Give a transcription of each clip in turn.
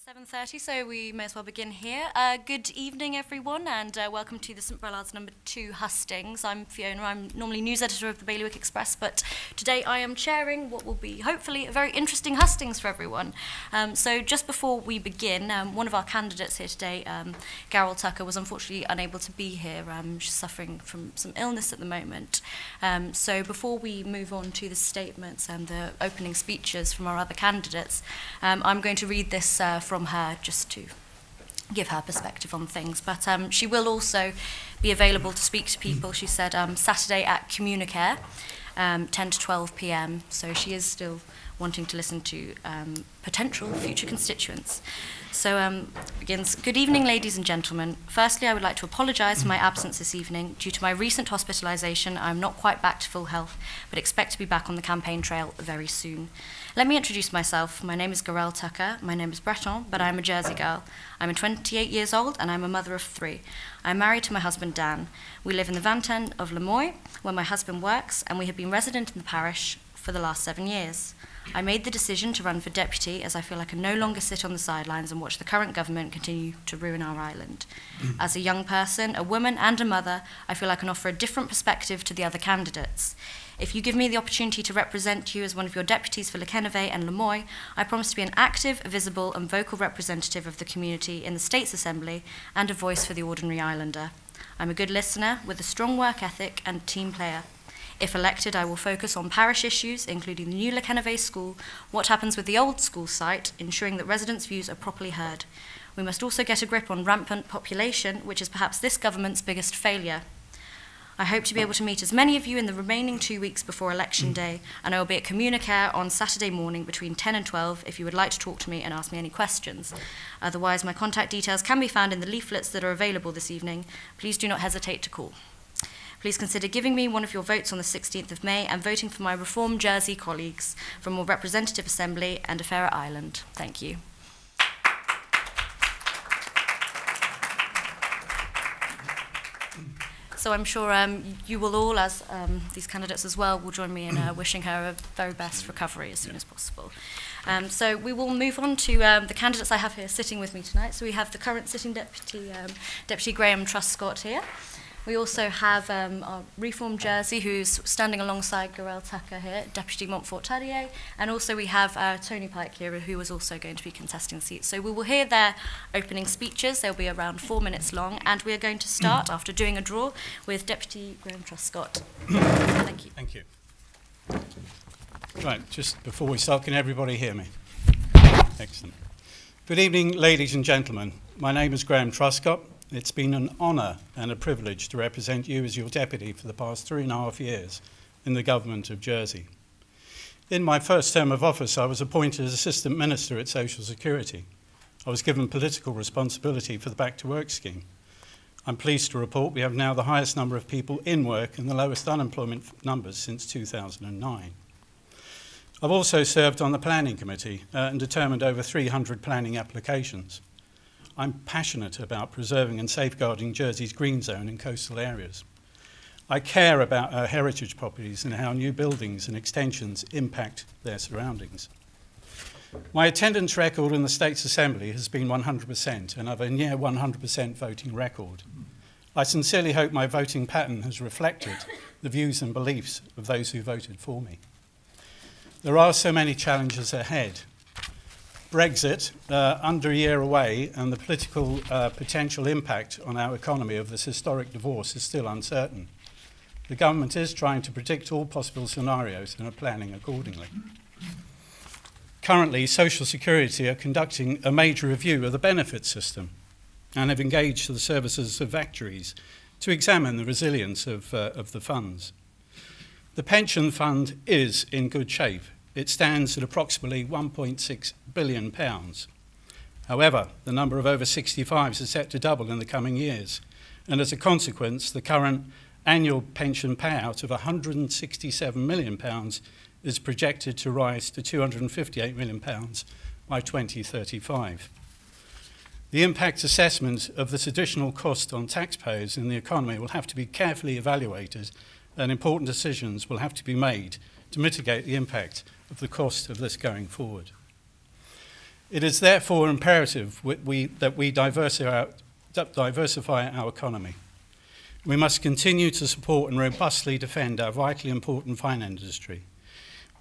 7:30, so we may as well begin here. Good evening, everyone, and welcome to the St Brelad's No.2 Hustings. I'm Fiona. I'm normally news editor of the Bailiwick Express, but today I am chairing what will be, hopefully, a very interesting hustings for everyone. So just before we begin, one of our candidates here today, Garel Tucker, was unfortunately unable to be here. She's suffering from some illness at the moment. So before we move on to the statements and the opening speeches from our other candidates, I'm going to read this from her just to give her perspective on things. But she will also be available to speak to people, she said, Saturday at Communicare, 10 to 12 p.m. So she is still wanting to listen to potential future constituents. So begins. Good evening, ladies and gentlemen. Firstly, I would like to apologise for my absence this evening. Due to my recent hospitalisation, I am not quite back to full health, but expect to be back on the campaign trail very soon. Let me introduce myself. My name is Garel Tucker. My name is Breton, but I'm a Jersey girl. I'm 28 years old and I'm a mother of 3. I'm married to my husband Dan. We live in the Vingtaine of Lemoy, where my husband works, and we have been resident in the parish for the last 7 years. I made the decision to run for deputy as I feel I can no longer sit on the sidelines and watch the current government continue to ruin our island. As a young person, a woman and a mother, I feel I can offer a different perspective to the other candidates. If you give me the opportunity to represent you as one of your deputies for Llanelwedd and Lemoy, I promise to be an active, visible and vocal representative of the community in the States Assembly and a voice for the ordinary islander. I'm a good listener with a strong work ethic and team player. If elected, I will focus on parish issues, including the new Llanelwedd school, what happens with the old school site, ensuring that residents' views are properly heard. We must also get a grip on rampant population, which is perhaps this government's biggest failure. I hope to be able to meet as many of you in the remaining 2 weeks before Election Day, and I will be at Communicare on Saturday morning between 10 and 12 if you would like to talk to me and ask me any questions. Otherwise, my contact details can be found in the leaflets that are available this evening. Please do not hesitate to call. Please consider giving me one of your votes on the 16th of May and voting for my Reform Jersey colleagues for a more representative assembly and a fairer island. Thank you. So I'm sure you will all, as these candidates as well, will join me in wishing her a very best recovery as soon as possible. So we will move on to the candidates I have here sitting with me tonight. So we have the current sitting deputy, Deputy Graham Truscott here. We also have our Reform Jersey, who's standing alongside Garel Tucker here, Deputy Montfort-Tadier, and also we have Tony Pike here, who is also going to be contesting the seat. So we will hear their opening speeches. They'll be around 4 minutes long, and we are going to start, after doing a draw, with Deputy Graham Truscott. Thank you. Thank you. Right, just before we start, can everybody hear me? Excellent. Good evening, ladies and gentlemen. My name is Graham Truscott. It's been an honour and a privilege to represent you as your deputy for the past 3.5 years in the government of Jersey. In my first term of office, I was appointed as Assistant Minister at Social Security. I was given political responsibility for the Back to Work scheme. I'm pleased to report we have now the highest number of people in work and the lowest unemployment numbers since 2009. I've also served on the Planning Committee and determined over 300 planning applications. I'm passionate about preserving and safeguarding Jersey's green zone and coastal areas. I care about our heritage properties and how new buildings and extensions impact their surroundings. My attendance record in the States Assembly has been 100%, and I have a near 100% voting record. I sincerely hope my voting pattern has reflected the views and beliefs of those who voted for me. There are so many challenges ahead. Brexit, under a year away, and the political potential impact on our economy of this historic divorce is still uncertain. The government is trying to predict all possible scenarios and are planning accordingly. Currently, Social Security are conducting a major review of the benefit system and have engaged the services of actuaries to examine the resilience of the funds. The pension fund is in good shape. It stands at approximately £1.6 billion. However, the number of over 65s is set to double in the coming years, and as a consequence, the current annual pension payout of £167 million is projected to rise to £258 million by 2035. The impact assessment of this additional cost on taxpayers in the economy will have to be carefully evaluated, and important decisions will have to be made to mitigate the impact of the cost of this going forward. It is therefore imperative that we diversify our economy. We must continue to support and robustly defend our vitally important finance industry.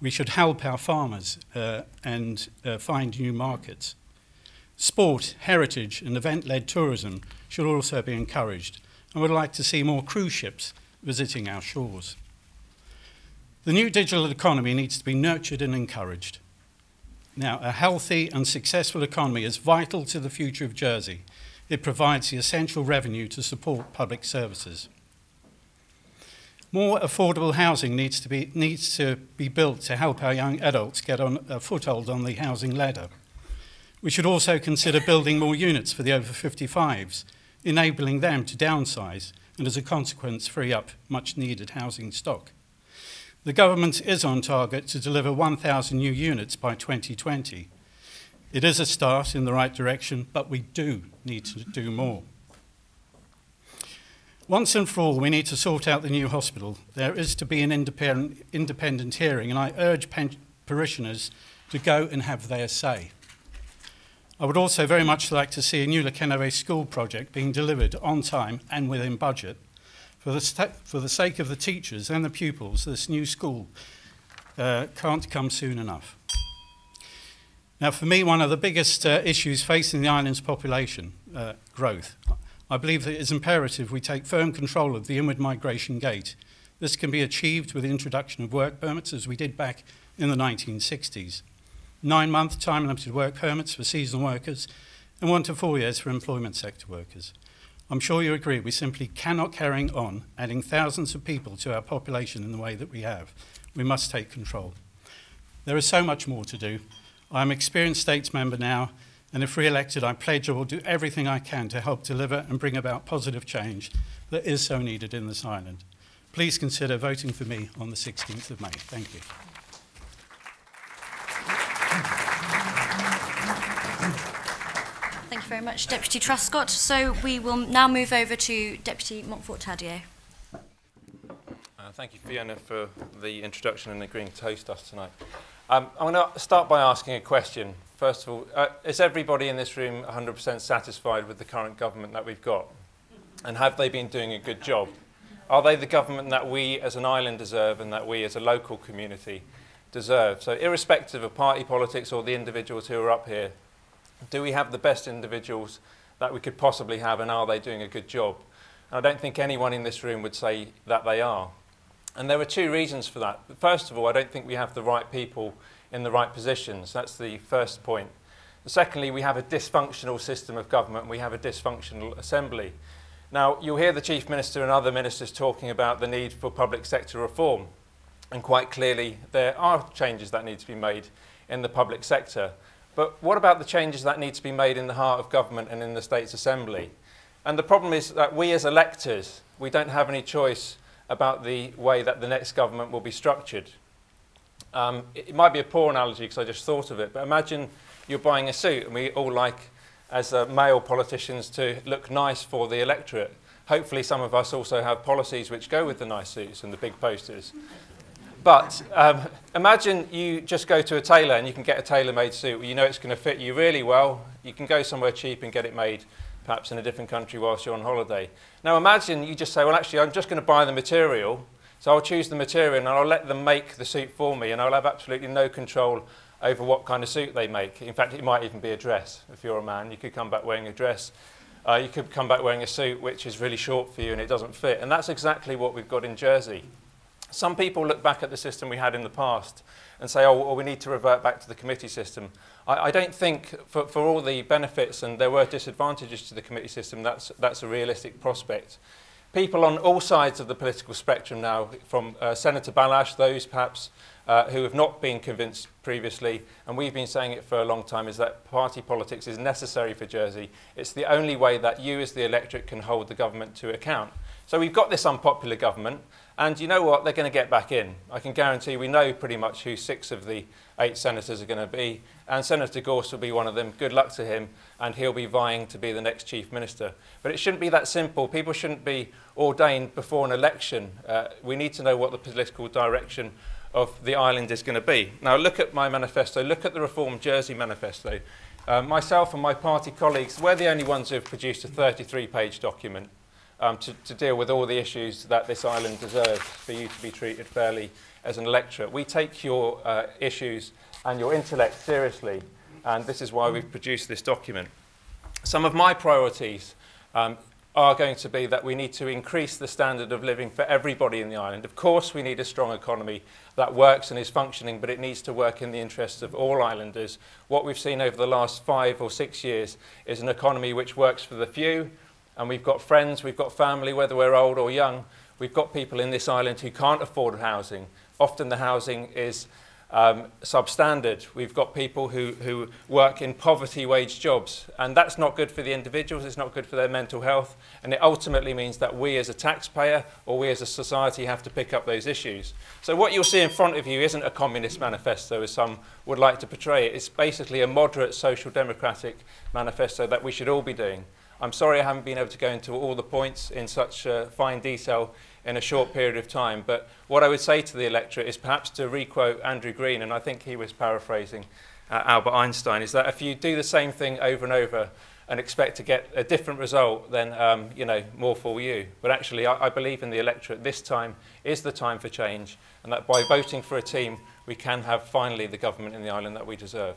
We should help our farmers and find new markets. Sport, heritage and event-led tourism should also be encouraged, and would like to see more cruise ships visiting our shores. The new digital economy needs to be nurtured and encouraged. Now, a healthy and successful economy is vital to the future of Jersey. It provides the essential revenue to support public services. More affordable housing needs to be built to help our young adults get on a foothold on the housing ladder. We should also consider building more units for the over 55s, enabling them to downsize and as a consequence free up much needed housing stock. The government is on target to deliver 1,000 new units by 2020. It is a start in the right direction, but we do need to do more. Once and for all, we need to sort out the new hospital. There is to be an independent hearing, and I urge parishioners to go and have their say. I would also very much like to see a new Le Canave school project being delivered on time and within budget. For the sake of the teachers and the pupils, this new school can't come soon enough. Now, for me, one of the biggest issues facing the island's population growth, I believe that it is imperative we take firm control of the inward migration gate. This can be achieved with the introduction of work permits, as we did back in the 1960s. 9-month time-limited work permits for seasonal workers and 1 to 4 years for employment sector workers. I'm sure you agree we simply cannot carry on adding thousands of people to our population in the way that we have. We must take control. There is so much more to do. I'm an experienced States member now, and if re-elected, I pledge I will do everything I can to help deliver and bring about positive change that is so needed in this island. Please consider voting for me on the 16th of May. Thank you. Thank you very much, Deputy Truscott. So we will now move over to Deputy Montfort-Tadier. Thank you, Fiona, for the introduction and agreeing to host us tonight. I'm going to start by asking a question. First of all, is everybody in this room 100% satisfied with the current government that we've got? And have they been doing a good job? Are they the government that we as an island deserve and that we as a local community deserve? So irrespective of party politics or the individuals who are up here, do we have the best individuals that we could possibly have, and are they doing a good job? And I don't think anyone in this room would say that they are. And there are two reasons for that. First of all, I don't think we have the right people in the right positions. That's the first point. Secondly, we have a dysfunctional system of government. We have a dysfunctional assembly. Now, you'll hear the Chief Minister and other ministers talking about the need for public sector reform. And quite clearly, there are changes that need to be made in the public sector. But what about the changes that need to be made in the heart of government and in the States Assembly? And the problem is that we as electors, we don't have any choice about the way that the next government will be structured. It might be a poor analogy because I just thought of it, but imagine you're buying a suit, and we all like, as male politicians, to look nice for the electorate. Hopefully some of us also have policies which go with the nice suits and the big posters. But imagine you just go to a tailor and you can get a tailor-made suit where you know it's going to fit you really well. You can go somewhere cheap and get it made, perhaps in a different country whilst you're on holiday. Now imagine you just say, well, actually, I'm just going to buy the material. So I'll choose the material and I'll let them make the suit for me, and I'll have absolutely no control over what kind of suit they make. In fact, it might even be a dress. If you're a man, you could come back wearing a dress. You could come back wearing a suit which is really short for you and it doesn't fit. And that's exactly what we've got in Jersey. Some people look back at the system we had in the past and say, oh, well, we need to revert back to the committee system. I don't think, for all the benefits, and there were disadvantages to the committee system, that's a realistic prospect. People on all sides of the political spectrum now, from Senator Balash, those perhaps who have not been convinced previously, and we've been saying it for a long time, is that party politics is necessary for Jersey. It's the only way that you as the electorate can hold the government to account. So we've got this unpopular government, and you know what? They're going to get back in. I can guarantee we know pretty much who 6 of the 8 senators are going to be, and Senator Gorse will be one of them. Good luck to him, and he'll be vying to be the next Chief Minister. But it shouldn't be that simple. People shouldn't be ordained before an election. We need to know what the political direction of the island is going to be. Now look at my manifesto, look at the Reform Jersey manifesto. Myself and my party colleagues, we're the only ones who have produced a 33-page document to deal with all the issues that this island deserves for you to be treated fairly as an electorate. We take your issues and your intellect seriously, and this is why we've produced this document. Some of my priorities are going to be that we need to increase the standard of living for everybody in the island. Of course, we need a strong economy that works and is functioning, but it needs to work in the interests of all islanders. What we've seen over the last 5 or 6 years is an economy which works for the few, and we've got friends, we've got family, whether we're old or young. We've got people in this island who can't afford housing. Often the housing is substandard. We've got people who work in poverty wage jobs, and that's not good for the individuals, it's not good for their mental health, and it ultimately means that we as a taxpayer or we as a society have to pick up those issues. So what you'll see in front of you isn't a communist manifesto as some would like to portray it. It's basically a moderate social democratic manifesto that we should all be doing. I'm sorry I haven't been able to go into all the points in such fine detail in a short period of time, but what I would say to the electorate is perhaps to requote Andrew Green, and I think he was paraphrasing Albert Einstein, is that if you do the same thing over and over and expect to get a different result, then you know, more for you. But actually, I believe in the electorate. This time is the time for change, and that by voting for a team, we can have finally the government in the island that we deserve.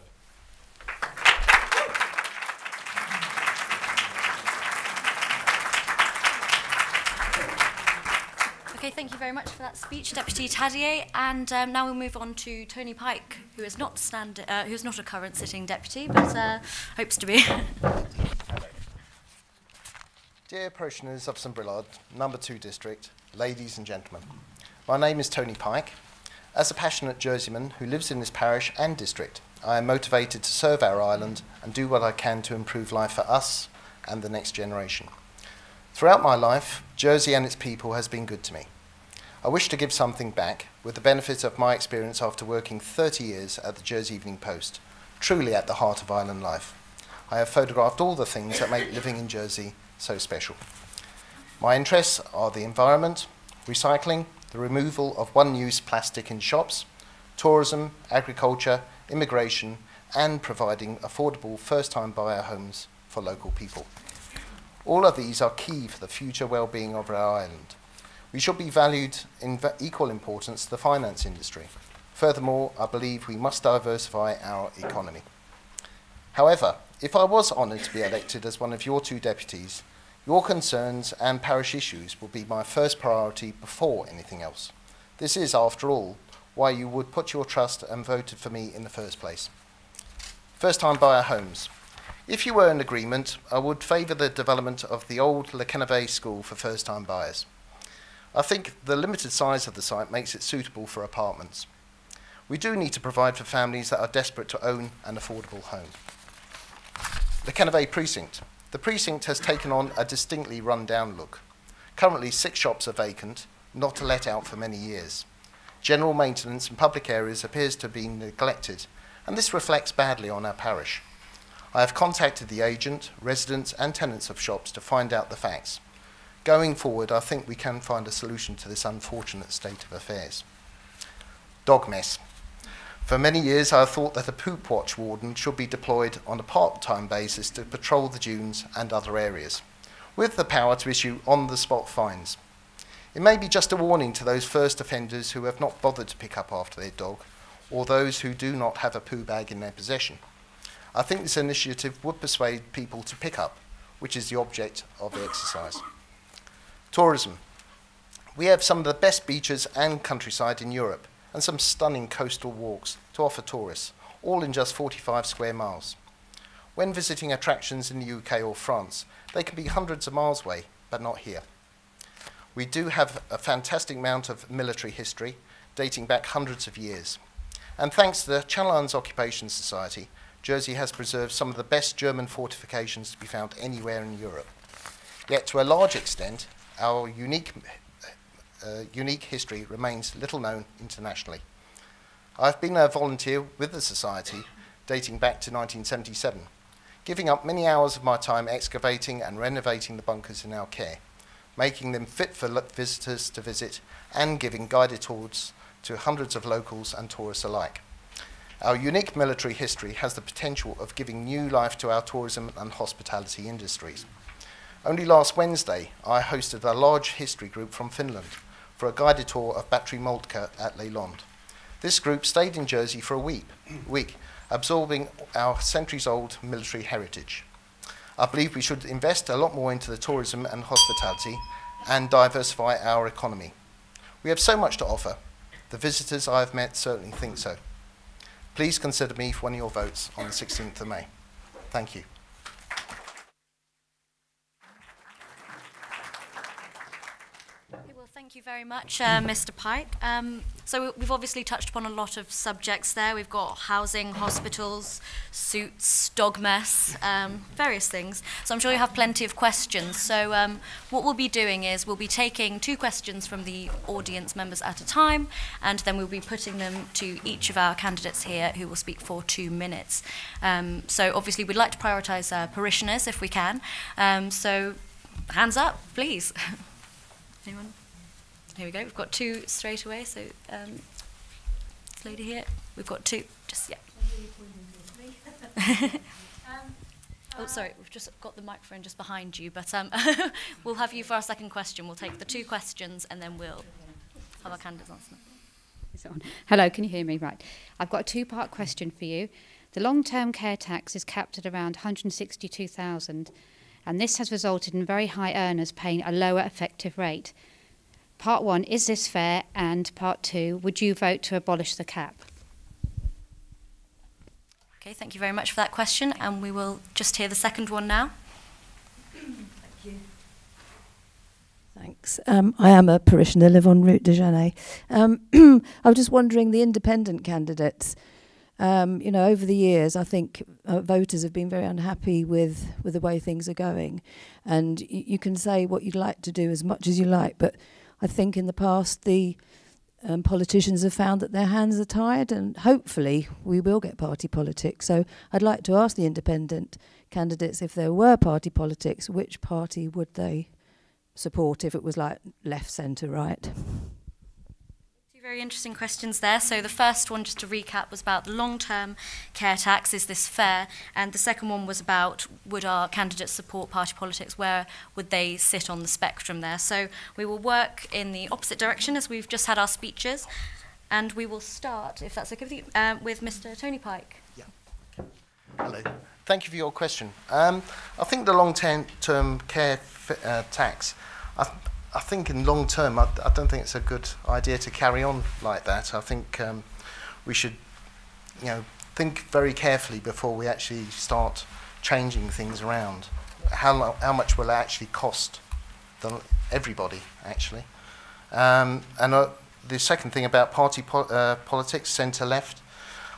Okay, thank you very much for that speech, Deputy Tadier. And now we'll move on to Tony Pike, who is not a current sitting deputy, but hopes to be. Dear parishioners of St Brelade No.2 district, ladies and gentlemen, my name is Tony Pike. As a passionate Jerseyman who lives in this parish and district, I am motivated to serve our island and do what I can to improve life for us and the next generation. Throughout my life, Jersey and its people has been good to me. I wish to give something back with the benefit of my experience after working 30 years at the Jersey Evening Post, truly at the heart of island life. I have photographed all the things that make living in Jersey so special. My interests are the environment, recycling, the removal of one-use plastic in shops, tourism, agriculture, immigration, and providing affordable first-time buyer homes for local people. All of these are key for the future well-being of our island. We should be valued in equal importance to the finance industry. Furthermore, I believe we must diversify our economy. However, if I was honoured to be elected as one of your 2 deputies, your concerns and parish issues will be my first priority before anything else. This is, after all, why you would put your trust and voted for me in the first place. First-time buyer homes. If you were in agreement, I would favour the development of the old Le Canave school for first-time buyers. I think the limited size of the site makes it suitable for apartments. We do need to provide for families that are desperate to own an affordable home. Le Canave precinct. The precinct has taken on a distinctly run-down look. Currently 6 shops are vacant, not let out for many years. General maintenance in public areas appears to have been neglected, and this reflects badly on our parish. I have contacted the agent, residents and tenants of shops to find out the facts. Going forward, I think we can find a solution to this unfortunate state of affairs. Dog mess. For many years, I have thought that a poop watch warden should be deployed on a part-time basis to patrol the dunes and other areas, with the power to issue on-the-spot fines. It may be just a warning to those first offenders who have not bothered to pick up after their dog, or those who do not have a poo bag in their possession. I think this initiative would persuade people to pick up, which is the object of the exercise. Tourism. We have some of the best beaches and countryside in Europe, and some stunning coastal walks to offer tourists, all in just 45 square miles. When visiting attractions in the UK or France, they can be hundreds of miles away, but not here. We do have a fantastic amount of military history, dating back hundreds of years. And thanks to the Channel Islands Occupation Society, Jersey has preserved some of the best German fortifications to be found anywhere in Europe. Yet to a large extent, our unique history remains little known internationally. I've been a volunteer with the Society dating back to 1977, giving up many hours of my time excavating and renovating the bunkers in our care, making them fit for visitors to visit and giving guided tours to hundreds of locals and tourists alike. Our unique military history has the potential of giving new life to our tourism and hospitality industries. Only last Wednesday, I hosted a large history group from Finland for a guided tour of Battery Moltke at Leylond. This group stayed in Jersey for a week, absorbing our centuries-old military heritage. I believe we should invest a lot more into the tourism and hospitality and diversify our economy. We have so much to offer. The visitors I have met certainly think so. Please consider me for one of your votes on the 16th of May. Thank you. Well, thank you very much, Mr. Pike. So we've obviously touched upon a lot of subjects there. We've got housing, hospitals, suits, dog mess, various things. So I'm sure you have plenty of questions. So what we'll be doing is we'll be taking 2 questions from the audience members at a time, and then we'll be putting them to each of our candidates here who will speak for 2 minutes. So obviously we'd like to prioritise parishioners if we can. So hands up, please. Anyone? Here we go. We've got 2 straight away. So, this lady here. We've got 2. Just yeah. Oh, sorry. We've just got the microphone just behind you, but we'll have you for our second question. We'll take the 2 questions and then we'll have our candidates answer them. Is it on? Hello, can you hear me? Right. I've got a 2-part question for you. The long-term care tax is capped at around 162,000, and this has resulted in very high earners paying a lower effective rate. Part 1, is this fair? And part 2, would you vote to abolish the cap? Okay, thank you very much for that question, and we will just hear the second one now. Thank you. Thanks. I am a parishioner, live on Route de Janet. I was just wondering, the independent candidates, you know, over the years, I think voters have been very unhappy with the way things are going. And you can say what you'd like to do as much as you like, but I think in the past the politicians have found that their hands are tied, and hopefully we will get party politics. So I'd like to ask the independent candidates, if there were party politics, which party would they support if it was like left, centre, right? 2 very interesting questions there. So the first one, just to recap, was about the long-term care tax, is this fair? And the second one was about, would our candidates support party politics? Where would they sit on the spectrum there? So we will work in the opposite direction as we've just had our speeches. And we will start, if that's okay with you, with Mr. Tony Pike. Yeah. Hello. Thank you for your question. I think the long-term care tax, I think in long term, I don't think it's a good idea to carry on like that. I think we should, you know, think very carefully before we actually start changing things around. How much will it actually cost everybody, actually? And the second thing about party politics, centre-left,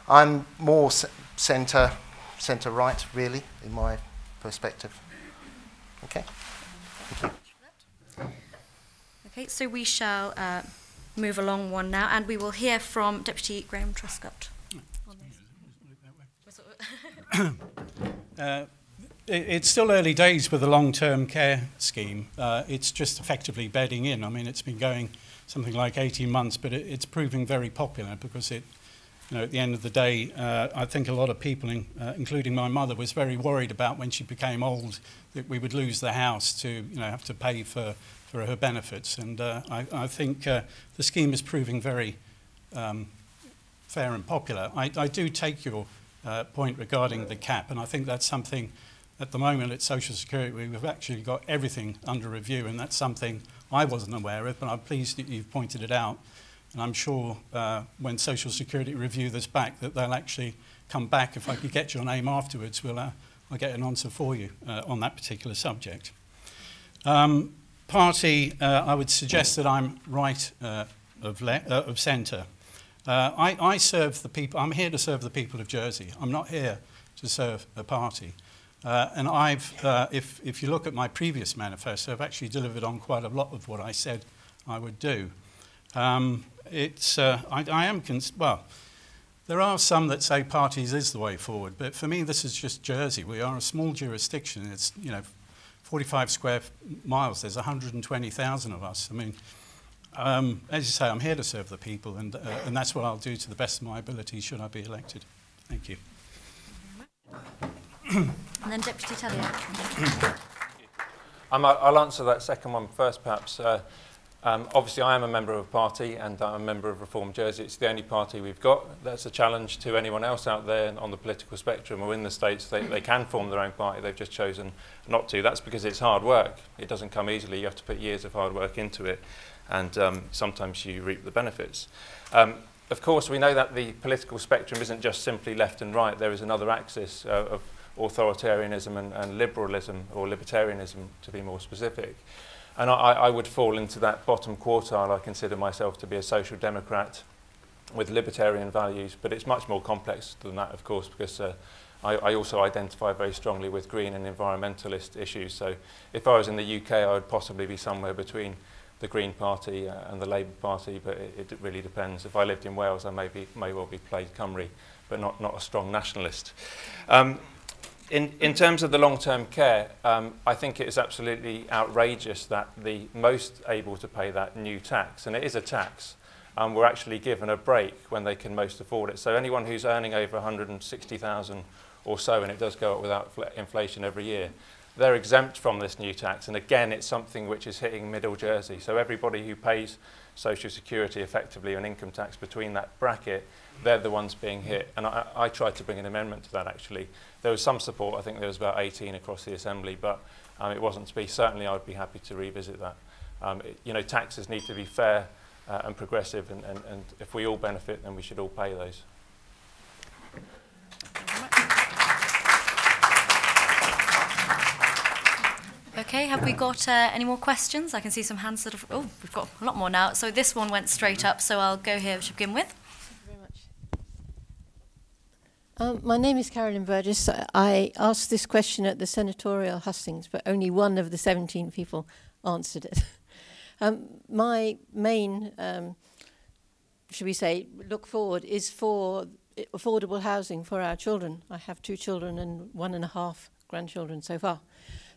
I'm more centre-right, really, in my perspective. Okay. Thank you. Okay, so we shall move along one now, and we will hear from Deputy Graham Truscott. It's still early days with the long-term care scheme. It's just effectively bedding in. I mean, it's been going something like 18 months, but it's proving very popular because it, you know, at the end of the day, I think a lot of people, including my mother, was very worried about when she became old that we would lose the house to, you know, have to pay for her benefits. And I think the scheme is proving very fair and popular. I do take your point regarding the cap, and I think that's something at the moment at Social Security we've actually got everything under review, and that's something I wasn't aware of, but I'm pleased that you've pointed it out. And I'm sure when Social Security review this back that they'll actually come back. If I could get your name afterwards, I'll get an answer for you on that particular subject. Party, I would suggest that I'm right of centre. I serve the people. I'm here to serve the people of Jersey. I'm not here to serve a party. And if you look at my previous manifesto, I've actually delivered on quite a lot of what I said I would do. Well, there are some that say parties is the way forward, but for me, this is just Jersey. We are a small jurisdiction. It's, you know, 45 square miles. There's 120,000 of us. I mean, As you say, I'm here to serve the people, and that's what I'll do to the best of my ability should I be elected. Thank you. And then Deputy Tellier. I'll answer that second one first, perhaps. Obviously, I am a member of a party, and I'm a member of Reform Jersey. It's the only party we've got. That's a challenge to anyone else out there on the political spectrum or in the States. They can form their own party. They've just chosen not to. That's because it's hard work. It doesn't come easily. You have to put years of hard work into it, and sometimes you reap the benefits. Of course, we know that the political spectrum isn't just simply left and right. There is another axis of authoritarianism and liberalism, or libertarianism to be more specific. And I would fall into that bottom quartile. I consider myself to be a social democrat with libertarian values, but it's much more complex than that, of course, because I also identify very strongly with green and environmentalist issues. So if I was in the UK, I would possibly be somewhere between the Green Party and the Labour Party, but it really depends. If I lived in Wales, I may well be Plaid Cymru, but not a strong nationalist. In terms of the long-term care, I think it is absolutely outrageous that the most able to pay that new tax, and it is a tax, were actually given a break when they can most afford it. So anyone who's earning over 160,000 or so, and it does go up without inflation every year, they're exempt from this new tax. And again, it's something which is hitting middle Jersey. So everybody who pays social security effectively and income tax between that bracket, they're the ones being hit. And I tried to bring an amendment to that, actually. There was some support. I think there was about 18 across the Assembly, but it wasn't to be. Certainly, I'd be happy to revisit that. You know, taxes need to be fair and progressive, and if we all benefit, then we should all pay those. Okay, have we got any more questions? I can see some hands that have... Oh, we've got a lot more now. So this one went straight up, so I'll go here to begin with. Thank you very much. My name is Carolyn Burgess. I asked this question at the senatorial hustings, but only one of the 17 people answered it. My main, should we say, look forward is for affordable housing for our children. I have 2 children and 1.5 grandchildren so far.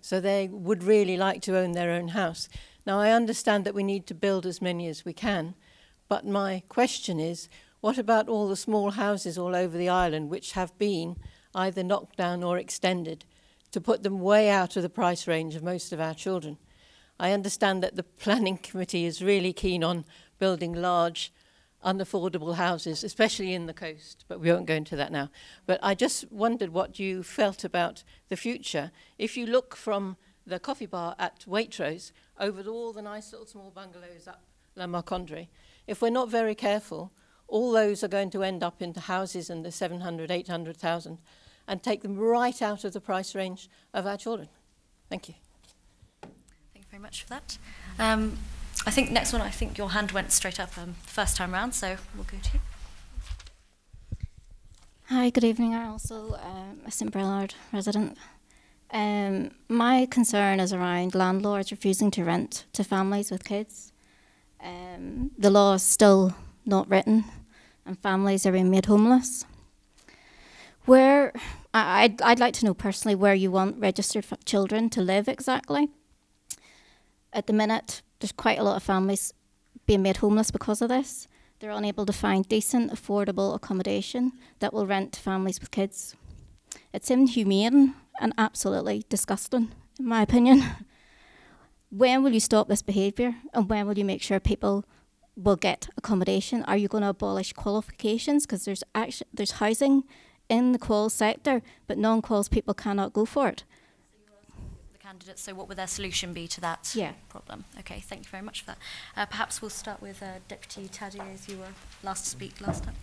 So they would really like to own their own house. Now, I understand that we need to build as many as we can, but my question is, what about all the small houses all over the island which have been either knocked down or extended to put them way out of the price range of most of our children? I understand that the planning committee is really keen on building large, unaffordable houses, especially in the coast, but we won't go into that now. But I just wondered what you felt about the future. If you look from the coffee bar at Waitrose over all the nice little small bungalows up La Marcondre, if we're not very careful, all those are going to end up into houses in the 700, 800,000 and take them right out of the price range of our children. Thank you. Thank you very much for that. I think next one, I think your hand went straight up first time round, so we'll go to you. Hi, good evening. I'm also a St Brelade resident. My concern is around landlords refusing to rent to families with kids. The law is still not written, and families are being made homeless. I'd like to know personally where you want registered children to live exactly. At the minute, there's quite a lot of families being made homeless because of this. They're unable to find decent, affordable accommodation that will rent to families with kids. It's inhumane and absolutely disgusting, in my opinion. When will you stop this behaviour, and when will you make sure people will get accommodation? Are you going to abolish qualifications? Because there's housing in the quals sector, but non-quals people cannot go for it. Candidates, so what would their solution be to that problem? Okay, thank you very much for that. Perhaps we'll start with Deputy Taddy, as you were last to speak last time.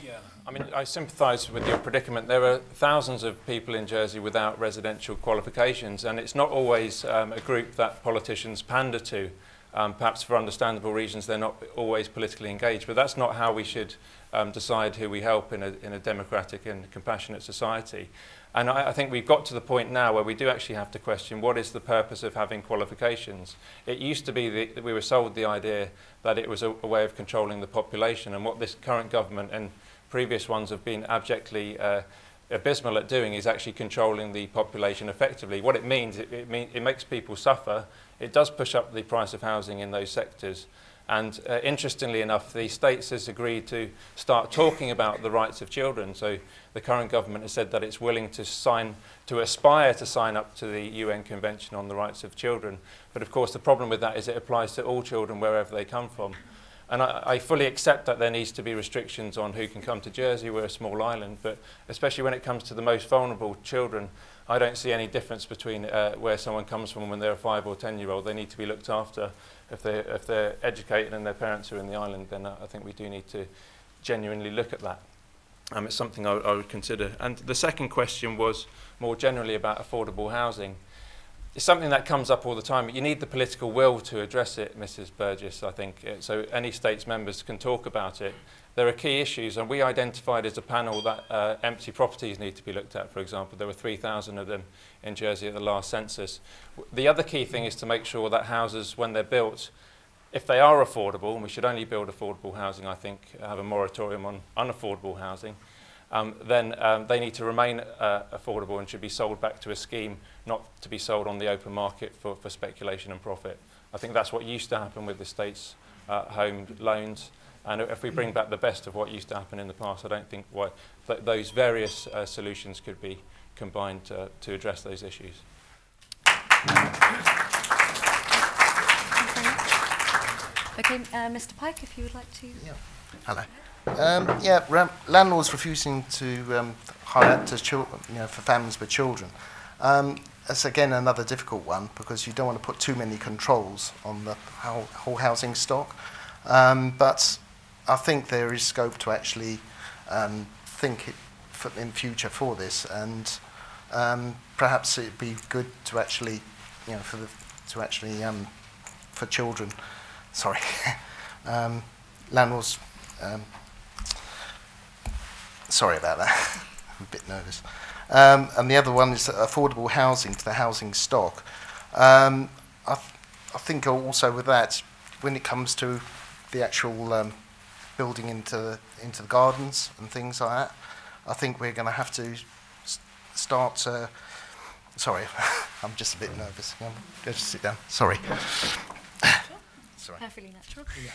Yeah, I mean, I sympathise with your predicament. There are thousands of people in Jersey without residential qualifications, and it's not always a group that politicians pander to. Perhaps for understandable reasons, they're not always politically engaged, but that's not how we should decide who we help in a democratic and compassionate society. And I think we've got to the point now where we do actually have to question what is the purpose of having qualifications. It used to be that we were sold the idea that it was a way of controlling the population, and what this current government and previous ones have been abjectly abysmal at doing is actually controlling the population effectively. What it means, it makes people suffer. It does push up the price of housing in those sectors. And interestingly enough, the States has agreed to start talking about the rights of children. So the current government has said that it's willing to aspire to sign up to the UN Convention on the Rights of Children. But of course, the problem with that is it applies to all children wherever they come from. And I fully accept that there needs to be restrictions on who can come to Jersey. We're a small island, but especially when it comes to the most vulnerable children, I don't see any difference between where someone comes from when they're a 5 or 10-year-old. They need to be looked after. If they're educated and their parents are in the island, then I think we do need to genuinely look at that. It's something I would consider. And the second question was more generally about affordable housing. It's something that comes up all the time. You need the political will to address it, Mrs. Burgess, I think, so any states members can talk about it. There are key issues, and we identified as a panel that empty properties need to be looked at, for example. There were 3,000 of them in Jersey at the last census. The other key thing is to make sure that houses, when they're built, if they are affordable, and we should only build affordable housing, I think, have a moratorium on unaffordable housing, then they need to remain affordable and should be sold back to a scheme, not to be sold on the open market for speculation and profit. I think that's what used to happen with the state's home loans. And if we bring back the best of what used to happen in the past, I don't think those various solutions could be combined to address those issues. Okay, Mr. Pike, if you would like to... Yeah. Hello. Landlords refusing to hire out to children, for families with children. That's again another difficult one because you don't want to put too many controls on the whole housing stock. But I think there is scope to actually think in future for this, and perhaps it'd be good to actually, for children. Sorry, landlords. Sorry about that. I'm a bit nervous. And the other one is affordable housing to the housing stock. I think also with that, when it comes to the actual building into the gardens and things like that, I think we're going to have to start. Sorry, I'm just a bit nervous. Just sit down. Sorry. Sorry. Perfectly natural. Yeah.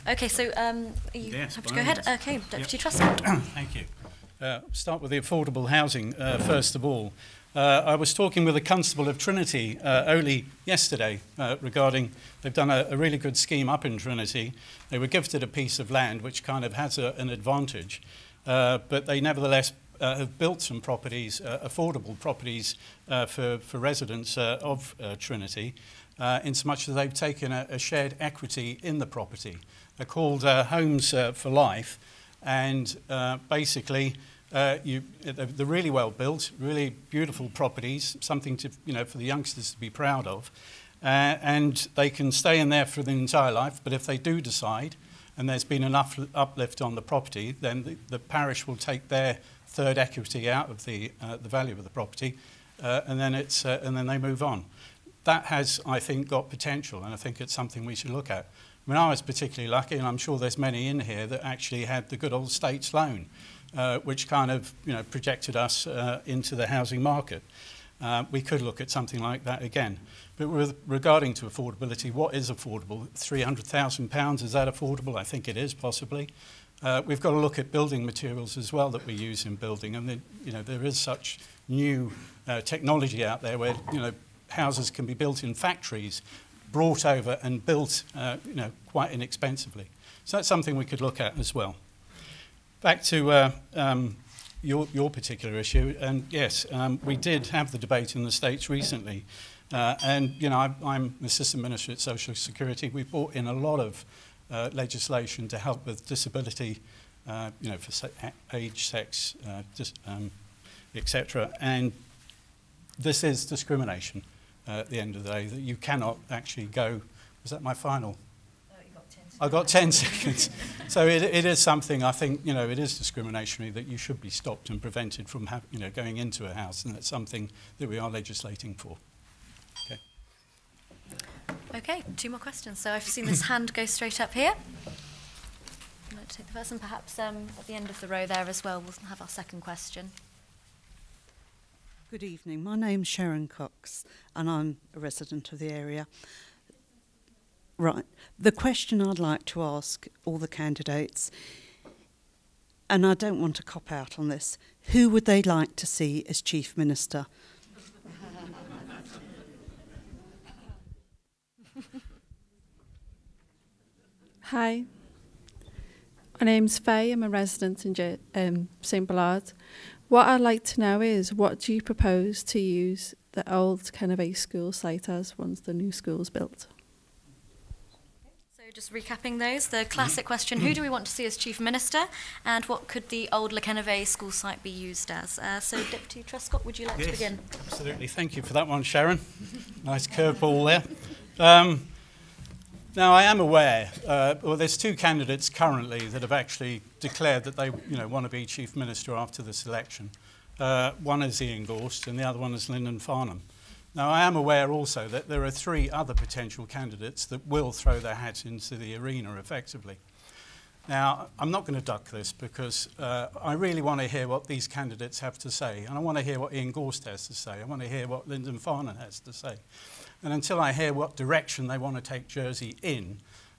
Okay, so are you Yes, happy to go ahead? Okay, Deputy Trustee. Thank you. Start with the affordable housing first of all. I was talking with the Constable of Trinity only yesterday regarding, they've done a really good scheme up in Trinity. They were gifted a piece of land which kind of has an advantage, but they nevertheless have built some properties, affordable properties for residents of Trinity, in so much that they've taken a shared equity in the property. They're called Homes for Life, and basically they're really well built, really beautiful properties, something to, for the youngsters to be proud of. And they can stay in there for the entire life, but if they do decide, and there's been enough uplift on the property, then the parish will take their third equity out of the value of the property, and then they move on. That has, I think, got potential, and I think it's something we should look at. I mean, I was particularly lucky, and I'm sure there's many in here that actually had the good old states loan, which kind of, projected us into the housing market. We could look at something like that again. But regarding to affordability, what is affordable? £300,000, is that affordable? I think it is, possibly. We've got to look at building materials as well that we use in building, and there is such new technology out there where, houses can be built in factories, brought over and built, quite inexpensively. So that's something we could look at as well. Back to your particular issue, and yes, we did have the debate in the States recently, and I'm Assistant Minister at Social Security. We brought in a lot of legislation to help with disability, for age, sex, etc. And this is discrimination. At the end of the day, that you cannot actually go. Was that my final? You got 10 seconds. I got 10 seconds. So it is something, I think, it is discriminatory that you should be stopped and prevented from going into a house, and that's something that we are legislating for. Okay. Okay, 2 more questions. So I've seen this hand go straight up here. I'd like to take the first, and perhaps at the end of the row there as well, we'll have our second question. Good evening. My name's Sharon Cox, and I'm a resident of the area. Right. The question I'd like to ask all the candidates, and I don't want to cop out on this, who would they like to see as Chief Minister? Hi, my name's Faye. I'm a resident in St Brelade. What I'd like to know is, what do you propose to use the old Kennervay school site as once the new school's built? So just recapping those, the classic question, who do we want to see as Chief Minister, and what could the old Kennervay school site be used as? So Deputy Truscott, would you like to begin? Absolutely, thank you for that one, Sharon. Nice curveball there. Now, I am aware, well, there's two candidates currently that have actually declared that they want to be Chief Minister after this election. One is Ian Gorst and the other one is Lyndon Farnham. Now, I am aware also that there are 3 other potential candidates that will throw their hats into the arena effectively. Now, I'm not going to duck this because I really want to hear what these candidates have to say, and I want to hear what Ian Gorst has to say. I want to hear what Lyndon Farnham has to say. And until I hear what direction they want to take Jersey in,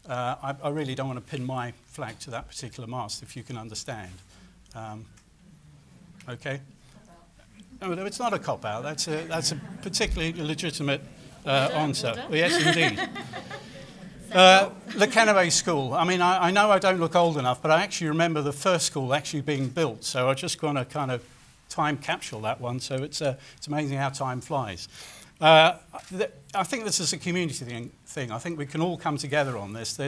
I really don't want to pin my flag to that particular mast, if you can understand. Okay? No, it's not a cop-out. That's a particularly legitimate answer. Well, yes, indeed. The Kennervay School. I mean, I know I don't look old enough, but I actually remember the first school actually being built, so I just want to kind of time capsule that one, so it's amazing how time flies. I think this is a community thing. I think we can all come together on this.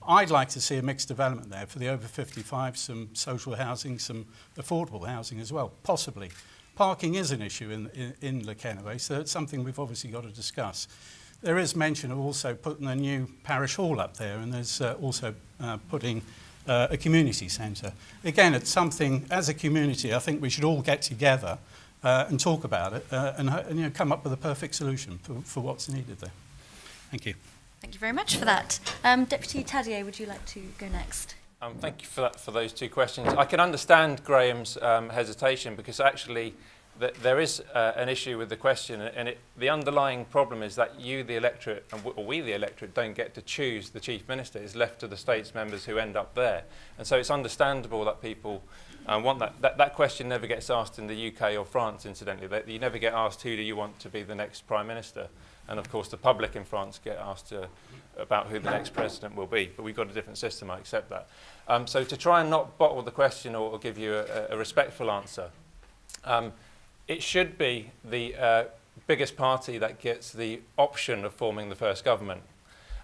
I'd like to see a mixed development there for the over 55, some social housing, some affordable housing as well, possibly. Parking is an issue in Le Kennervay, so it's something we've obviously got to discuss. There is mention of also putting a new parish hall up there, and there's also putting a community centre. Again, it's something, as a community, I think we should all get together and talk about it and come up with a perfect solution for what's needed there. Thank you. Thank you very much for that. Deputy Tadier, would you like to go next? Thank you for those 2 questions. I can understand Graham's hesitation because actually there is an issue with the question, and the underlying problem is that you, the electorate, or we, the electorate, don't get to choose the Chief Minister. It's left to the States members who end up there. And so it's understandable that people want that. That question never gets asked in the UK or France, incidentally. You never get asked, who do you want to be the next Prime Minister? And of course, the public in France get asked about who the next president will be. But we've got a different system, I accept that. So to try and not bottle the question or give you a respectful answer, it should be the biggest party that gets the option of forming the first government.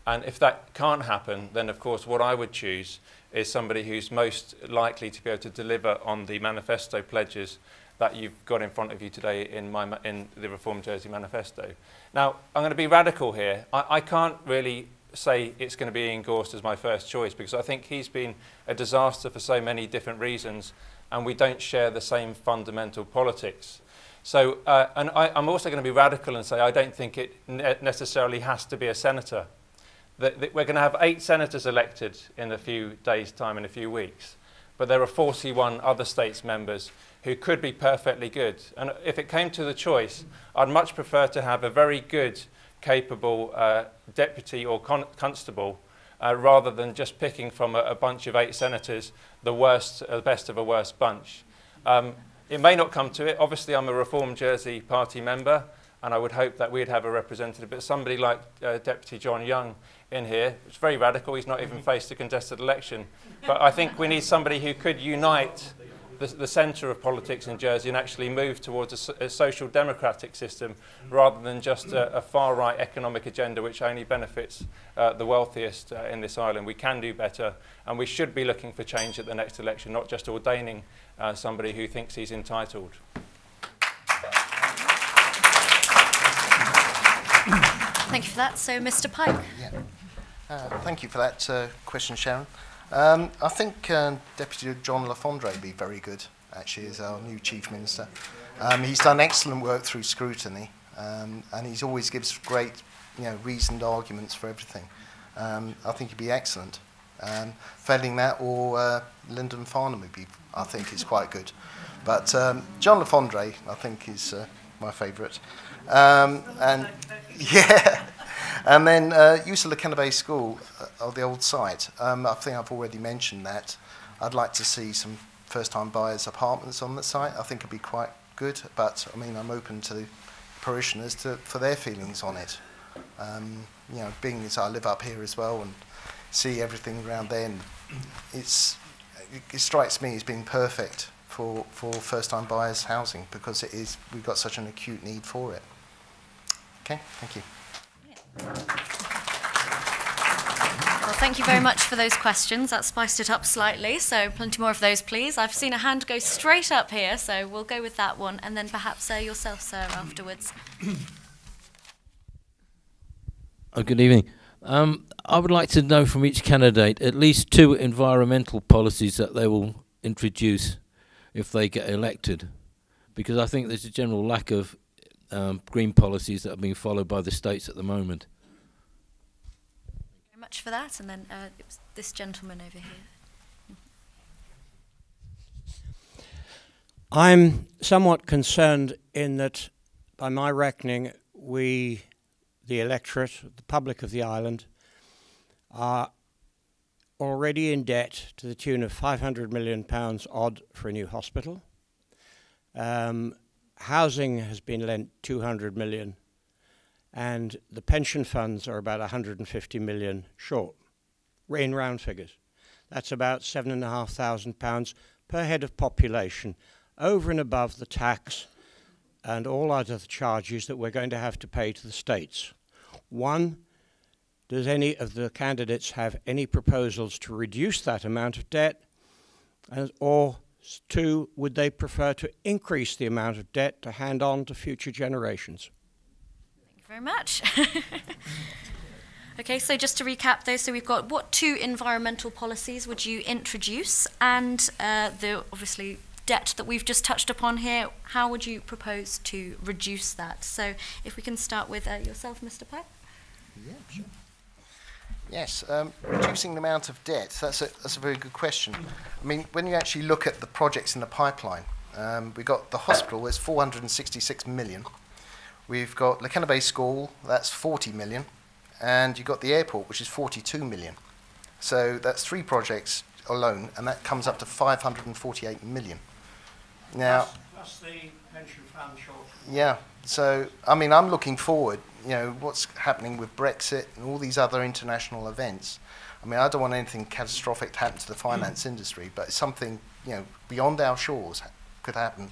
And if that can't happen, then of course what I would choose is somebody who's most likely to be able to deliver on the manifesto pledges that you've got in front of you today in the Reform Jersey Manifesto. Now, I'm going to be radical here. I can't really say it's going to be Ian Gorst as my first choice because I think he's been a disaster for so many different reasons and we don't share the same fundamental politics. So, and I'm also going to be radical and say I don't think it necessarily has to be a senator. We're going to have 8 senators elected in a few days' time, in a few weeks. But there are 41 other states members who could be perfectly good. And if it came to the choice, I'd much prefer to have a very good, capable deputy or constable rather than just picking from a bunch of 8 senators, the best of a worst bunch. It may not come to it. Obviously, I'm a Reform Jersey Party member, and I would hope that we'd have a representative. But somebody like Deputy John Young in here, it's very radical. He's not even faced a contested election. But I think we need somebody who could unite the centre of politics in Jersey and actually move towards a social democratic system rather than just a far-right economic agenda which only benefits the wealthiest in this island. We can do better, and we should be looking for change at the next election, not just ordaining somebody who thinks he's entitled. Thank you for that. So, Mr. Pike. Yeah. Thank you for that question, Sharon. I think Deputy John Lafondre would be very good, actually, as our new Chief Minister. He's done excellent work through scrutiny, and he always gives great, reasoned arguments for everything. I think he'd be excellent. Failing that, or Lyndon Farnham would be, I think, is quite good. But John Lafondre, I think, is my favourite. And yeah. And then use of the Kennebay School or the old site. I think I've already mentioned that. I'd like to see some first-time buyers' apartments on the site. I think it'd be quite good, but I mean, I'm open to parishioners for their feelings on it. You know, being as I live up here as well and see everything around there, and it strikes me as being perfect for first-time buyers' housing because we've got such an acute need for it. Okay, thank you. Well, thank you very much for those questions. That spiced it up slightly, so plenty more of those, please. I've seen a hand go straight up here, so we'll go with that one, and then perhaps yourself, sir, afterwards. Oh, good evening. I would like to know from each candidate at least 2 environmental policies that they will introduce if they get elected, because I think there's a general lack of green policies that are being followed by the states at the moment. Thank you very much for that, and then it was this gentleman over here. I'm somewhat concerned in that, by my reckoning, we, the electorate, the public of the island, are already in debt to the tune of £500 million odd for a new hospital. Housing has been lent 200 million, and the pension funds are about 150 million short, in round figures. That's about £7,500 per head of population, over and above the tax and all other charges that we're going to have to pay to the states. One, does any of the candidates have any proposals to reduce that amount of debt? Or 2, would they prefer to increase the amount of debt to hand on to future generations? Thank you very much. Okay, so just to recap those, so we've got what 2 environmental policies would you introduce, and the obviously debt that we've just touched upon here, how would you propose to reduce that? So if we can start with yourself, Mr. Pike. Yeah, sure. Yes, reducing the amount of debt, that's a very good question. I mean, when you actually look at the projects in the pipeline, we've got the hospital, it's 466 million. We've got the Kennebay School, that's 40 million. And you've got the airport, which is 42 million. So that's 3 projects alone, and that comes up to 548 million. Now, plus the pension fund shortfall. Yeah, so, I mean, I'm looking forward, you know, what's happening with Brexit and all these other international events. I mean, I don't want anything catastrophic to happen to the finance industry, but something, you know, beyond our shores could happen.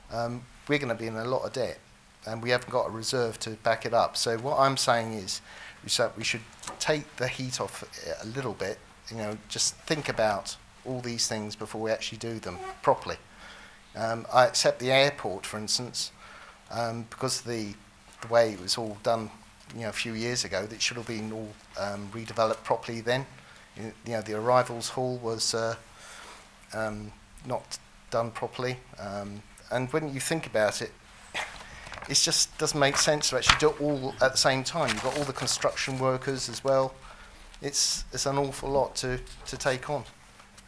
We're going to be in a lot of debt, and we haven't got a reserve to back it up. So what I'm saying is we should take the heat off a little bit, you know, just think about all these things before we actually do them properly. I accept the airport, for instance, because the way it was all done, you know, a few years ago, that should have been all redeveloped properly then. You know, the arrivals hall was not done properly. And when you think about it, it just doesn't make sense to actually do it all at the same time. You've got all the construction workers as well. It's an awful lot to take on.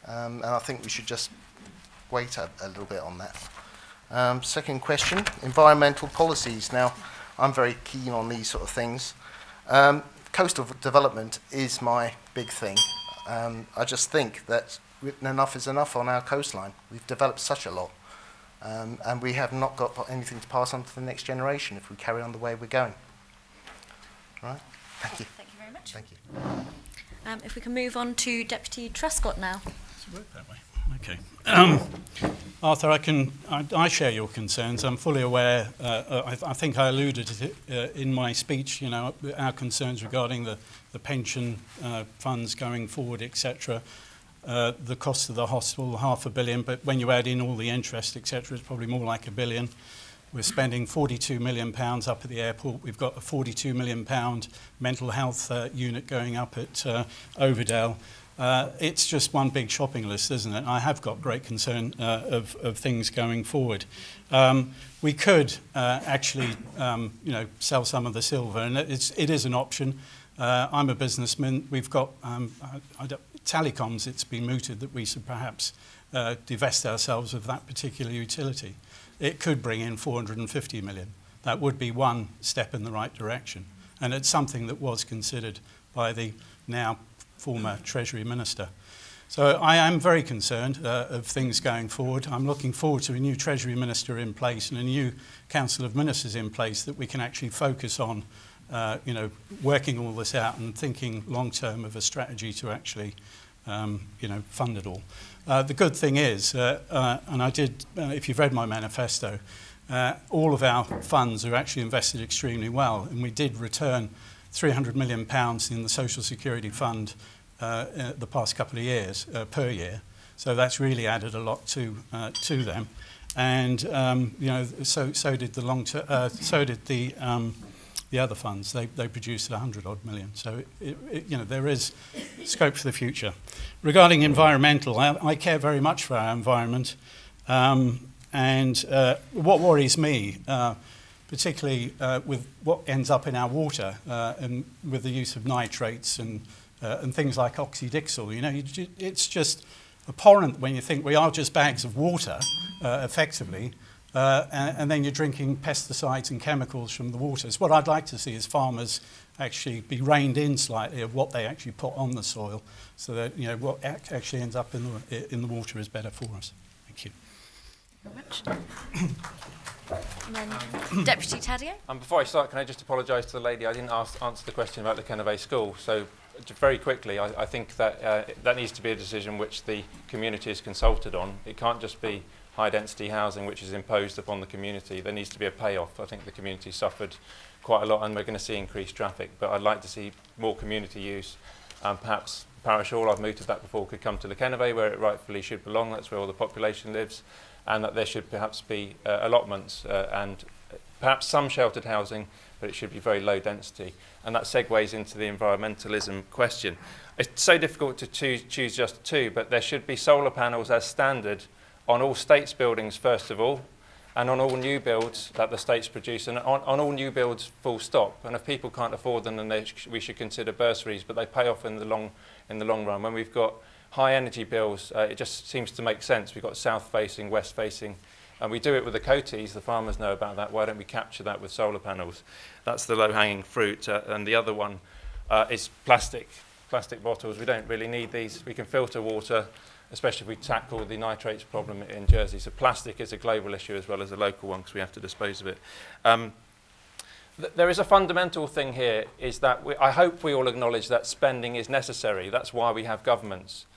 And I think we should just wait a little bit on that. Second question, environmental policies. Now, I'm very keen on these sort of things. Coastal development is my big thing. I just think that enough is enough on our coastline. We've developed such a lot. And we have not got anything to pass on to the next generation if we carry on the way we're going. Right? Thank you. Thank you very much. Thank you. If we can move on to Deputy Truscott now. Does it work that way? Okay. Arthur, I share your concerns. I'm fully aware, I think I alluded to it in my speech, you know, our concerns regarding the pension funds going forward, etc. The cost of the hospital, £500 million, but when you add in all the interest, etc., it's probably more like £1 billion. We're spending £42 million up at the airport. We've got a £42 million mental health unit going up at Overdale. It's just one big shopping list, isn't it? I have got great concern of things going forward. We could actually, you know, sell some of the silver, and it is an option. I'm a businessman. We've got telecoms. It's been mooted that we should perhaps divest ourselves of that particular utility. It could bring in 450 million. That would be one step in the right direction. And it's something that was considered by the now former Treasury Minister. So I am very concerned of things going forward. I'm looking forward to a new Treasury Minister in place and a new Council of Ministers in place that we can actually focus on, working all this out and thinking long term of a strategy to actually, fund it all. The good thing is, and I did, if you've read my manifesto, all of our funds are actually invested extremely well, and we did return £300 million in the Social Security Fund the past couple of years per year, so that's really added a lot to them, and so did the other funds. They produced 100-odd million. So there is scope for the future. Regarding environmental, I care very much for our environment, and what worries me, particularly with what ends up in our water and with the use of nitrates and things like oxydixel. It's just abhorrent when you think we are just bags of water, effectively, and then you're drinking pesticides and chemicals from the water. So what I'd like to see is farmers actually be reined in slightly of what they actually put on the soil, so that what actually ends up in the water is better for us. Thank you. Thank you very much. And then Deputy Taddeo. Before I start, can I just apologise to the lady? I didn't answer the question about the Kennebec School. So very quickly, I think that that needs to be a decision which the community is consulted on. It can't just be high density housing which is imposed upon the community. There needs to be a payoff. I think the community suffered quite a lot, and we're going to see increased traffic, but I'd like to see more community use. Perhaps Parish Hall, I've mooted that before, could come to the Kennebec where it rightfully should belong. That's where all the population lives, and that there should perhaps be allotments and perhaps some sheltered housing, but it should be very low density. And that segues into the environmentalism question. It's so difficult to choose just two, but there should be solar panels as standard on all states buildings first of all, and on all new builds that the states produce, and on all new builds full stop. And if people can't afford them, then we should consider bursaries, but they pay off in the long run. When we've got high energy bills, it just seems to make sense. We've got south facing, west facing, and we do it with the coatis. The farmers know about that. Why don't we capture that with solar panels? That's the low-hanging fruit. And the other one is plastic bottles. We don't really need these. We can filter water, especially if we tackle the nitrates problem in Jersey. So plastic is a global issue as well as a local one, because we have to dispose of it. There is a fundamental thing here, is that I hope we all acknowledge that spending is necessary. That's why we have governments.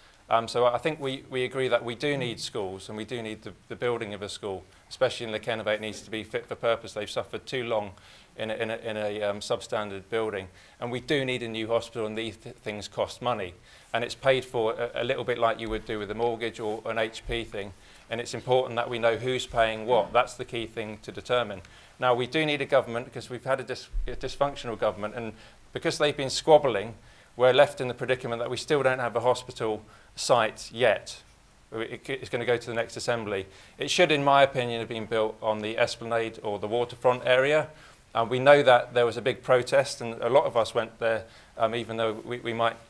So I think we agree that we do need schools, and we do need the building of a school, especially in the Kennebec. It needs to be fit for purpose. They've suffered too long in a substandard building, and we do need a new hospital, and these things cost money, and it's paid for a little bit like you would do with a mortgage or an HP thing, and it's important that we know who's paying what. That's the key thing to determine. Now, we do need a government, because we've had a dysfunctional government, and because they've been squabbling, we're left in the predicament that we still don't have a hospital site yet. It's going to go to the next assembly. It should, in my opinion, have been built on the Esplanade or the waterfront area. We know that there was a big protest, and a lot of us went there, even though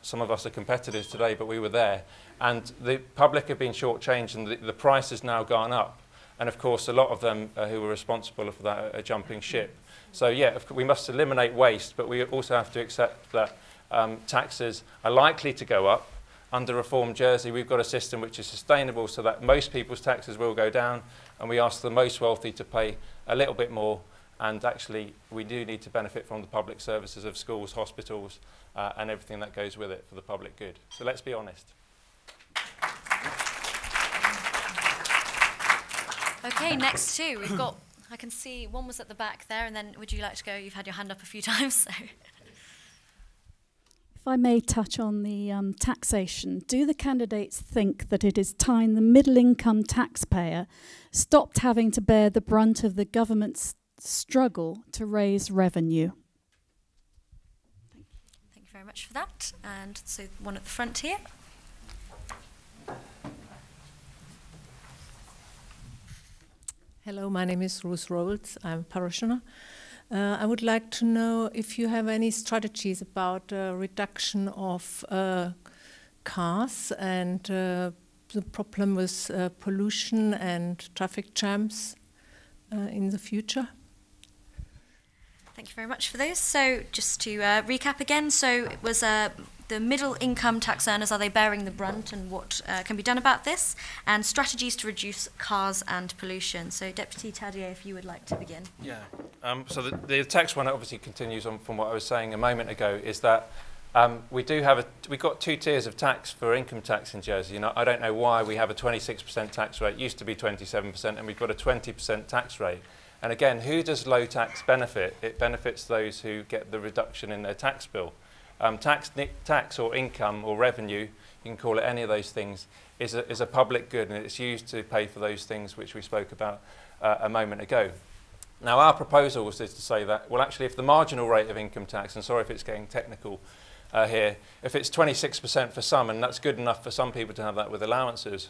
some of us are competitors today, but we were there. And the public have been shortchanged, and the price has now gone up. And of course, a lot of them who were responsible for that are jumping ship. So yeah, we must eliminate waste, but we also have to accept that taxes are likely to go up. Under Reform Jersey, we've got a system which is sustainable, so that most people's taxes will go down, and we ask the most wealthy to pay a little bit more. And actually, we do need to benefit from the public services of schools, hospitals, and everything that goes with it for the public good. So let's be honest. Okay, next two. We've got, I can see one was at the back there, and then would you like to go? You've had your hand up a few times. So. If I may touch on the taxation, do the candidates think that it is time the middle-income taxpayer stopped having to bear the brunt of the government's struggle to raise revenue? Thank you very much for that. And so one at the front here. Hello, my name is Ruth Rolls. I'm a parishioner. I would like to know if you have any strategies about reduction of cars and the problem with pollution and traffic jams in the future. Thank you very much for those. So just to recap again, so it was the middle income tax earners, are they bearing the brunt, and what can be done about this, and strategies to reduce cars and pollution. So Deputy Tadier, if you would like to begin. Yeah, so the tax one obviously continues on from what I was saying a moment ago, is that we've got 2 tiers of tax for income tax in Jersey. You know, I don't know why we have a 26% tax rate, used to be 27%, and we've got a 20% tax rate. And again, who does low tax benefit? It benefits those who get the reduction in their tax bill. Tax or income or revenue, you can call it any of those things, is a public good, and it's used to pay for those things which we spoke about a moment ago. Now, our proposal was to say that, well, actually, if the marginal rate of income tax, and sorry if it's getting technical here, if it's 26% for some, and that's good enough for some people to have that with allowances,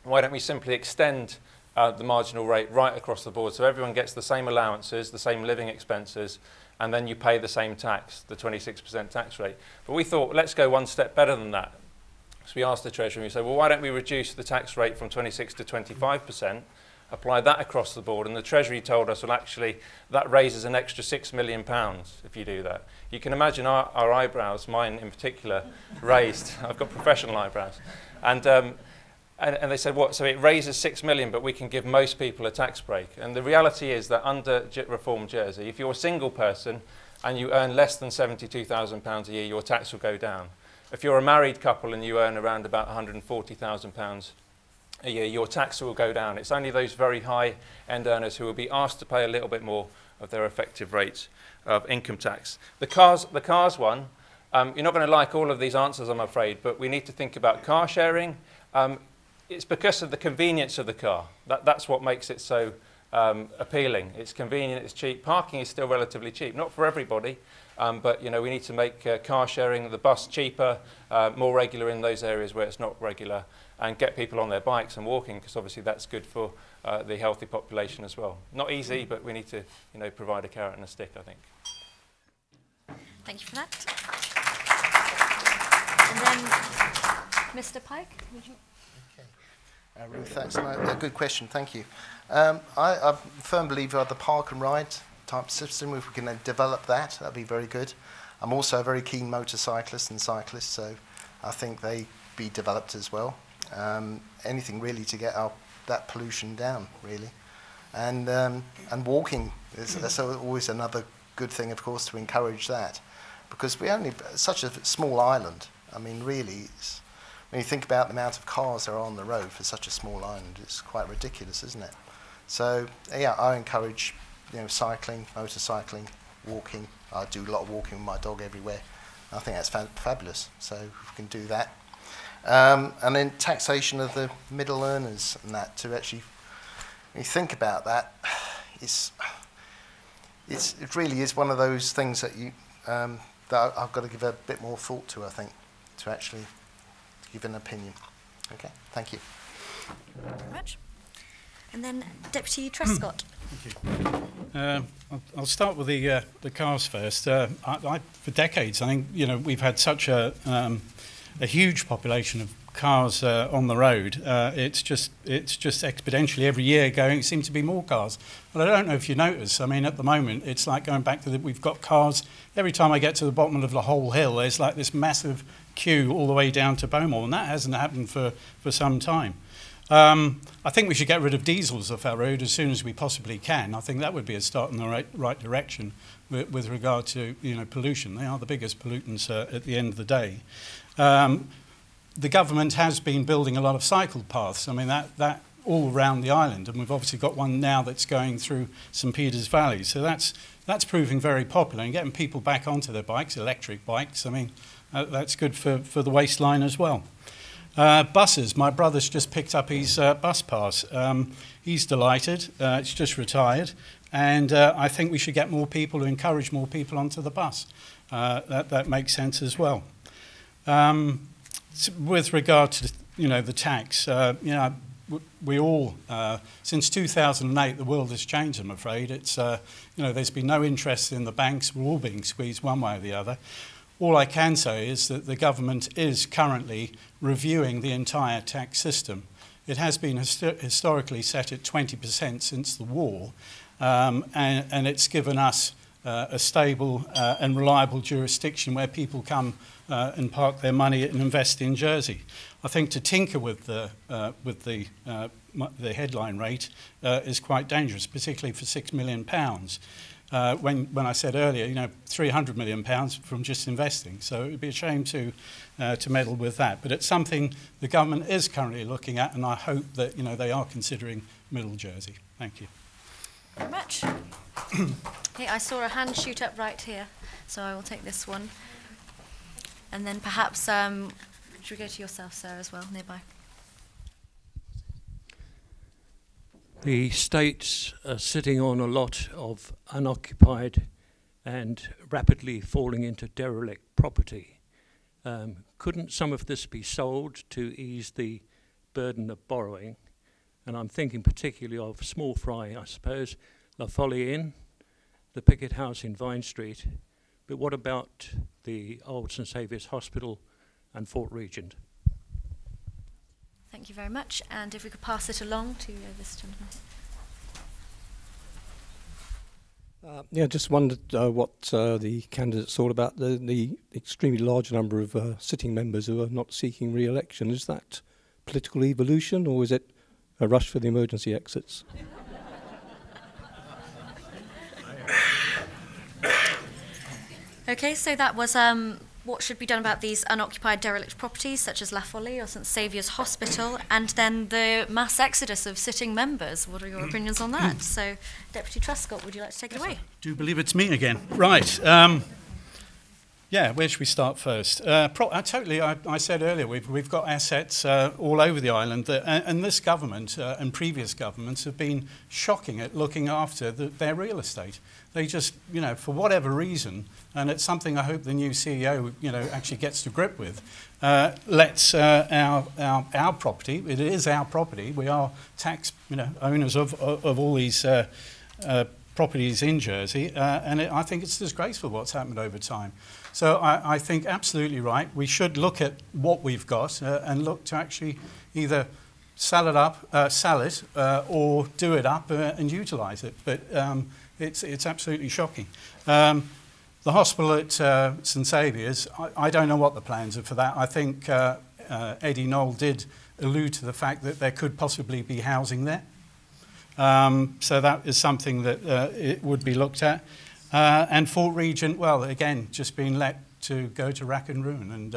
why don't we simply extend the marginal rate right across the board, so everyone gets the same allowances, the same living expenses, and then you pay the same tax, the 26% tax rate. But we thought, let's go one step better than that. So we asked the Treasury, we said, well, why don't we reduce the tax rate from 26 to 25%, apply that across the board? And the Treasury told us, well, actually, that raises an extra £6 million if you do that. You can imagine our eyebrows, mine in particular, raised. I've got professional eyebrows. And they said, what? So it raises 6 million, but we can give most people a tax break. And the reality is that under Reform Jersey, if you're a single person and you earn less than £72,000 a year, your tax will go down. If you're a married couple and you earn around about £140,000 a year, your tax will go down. It's only those very high-end earners who will be asked to pay a little bit more of their effective rates of income tax. The cars one, you're not going to like all of these answers, I'm afraid, but we need to think about car sharing. It's because of the convenience of the car. That's what makes it so appealing. It's convenient, it's cheap. Parking is still relatively cheap, not for everybody, but you know, we need to make car sharing, the bus cheaper, more regular in those areas where it's not regular, and get people on their bikes and walking, because obviously that's good for the healthy population as well. Not easy, but we need to, you know, provide a carrot and a stick, I think. Thank you for that. And then, Mr. Pike, would you? Ruth, that's a good question, thank you. I'm a firm believer of the park and ride type system. If we can develop that, that'd be very good. I'm also a very keen motorcyclist and cyclist, so I think they be developed as well. Anything really to get that pollution down, really. And walking, that's always another good thing, of course, to encourage that. Because we're only such a small island. I mean, really, when you think about the amount of cars that are on the road for such a small island, it's quite ridiculous, isn't it? So, yeah, I encourage, you know, cycling, motorcycling, walking. I do a lot of walking with my dog everywhere. I think that's fabulous. So if we can do that. And then taxation of the middle earners and that, to actually, when you think about that, it really is one of those things that that I've got to give a bit more thought to, I think, to actually give an opinion. Okay, thank you. Thank you very much. And then Deputy Trescott. Thank you. I'll start with the cars first. For decades, I think, you know, we've had such a huge population of cars on the road. It's just exponentially every year going. It seems to be more cars. But I don't know if you notice. I mean, at the moment, it's like going back to we've got cars. Every time I get to the bottom of the whole hill, there's like this massive queue all the way down to Beaumont, and that hasn't happened for some time. I think we should get rid of diesels off our road as soon as we possibly can. I think that would be a start in the right direction with regard to, you know, pollution. They are the biggest pollutants at the end of the day. The government has been building a lot of cycle paths. I mean, that all around the island, and we've obviously got one now that's going through St Peter's Valley. So that's proving very popular, and getting people back onto their bikes, electric bikes. I mean, that's good for the waistline as well. Buses. My brother's just picked up his bus pass. He's delighted. It's just retired, and I think we should get more people to encourage more people onto the bus. That makes sense as well. With regard to the tax, you know, we all since 2008 the world has changed. I'm afraid it's you know, there's been no interest in the banks. We're all being squeezed one way or the other. All I can say is that the government is currently reviewing the entire tax system. It has been historically set at 20% since the war, and it's given us a stable and reliable jurisdiction where people come and park their money and invest in Jersey. I think to tinker with the headline rate is quite dangerous, particularly for £6 million. When I said earlier, you know, £300 million from just investing. So it would be a shame to meddle with that. But it's something the government is currently looking at, and I hope that, you know, they are considering Middle Jersey. Thank you. Very much. Okay, I saw a hand shoot up right here, so I will take this one. And then perhaps, should we go to yourself, sir, as well, nearby? The states are sitting on a lot of unoccupied and rapidly falling into derelict property. Couldn't some of this be sold to ease the burden of borrowing? And I'm thinking particularly of Small Fry, I suppose, La Folie Inn, the Picket House in Vine Street. But what about the old St Saviour's Hospital and Fort Regent? Thank you very much. And if we could pass it along to this gentleman. Yeah, just wondered what the candidates thought about the extremely large number of sitting members who are not seeking re-election. Is that political evolution, or is it a rush for the emergency exits? Okay, so that was what should be done about these unoccupied derelict properties such as La Folie or St Saviour's Hospital, and then the mass exodus of sitting members. What are your opinions on that? So, Deputy Truscott, would you like to take it away? I do believe it's me again. Right. Yeah, where should we start first? I said earlier, we've got assets all over the island, and this government and previous governments have been shocking at looking after their real estate. They just, you know, for whatever reason, and it's something I hope the new CEO, you know, actually gets to grip with, lets our property, it is our property, we are tax, you know, owners of all these properties in Jersey, and I think it's disgraceful what's happened over time. So I think absolutely right. We should look at what we've got and look to actually either sell it or do it up and utilise it. But it's absolutely shocking. The hospital at St Saviour's, I don't know what the plans are for that. I think Eddie Knoll did allude to the fact that there could possibly be housing there. So that is something that it would be looked at. And Fort Regent, well, again, just being let to go to rack and ruin. And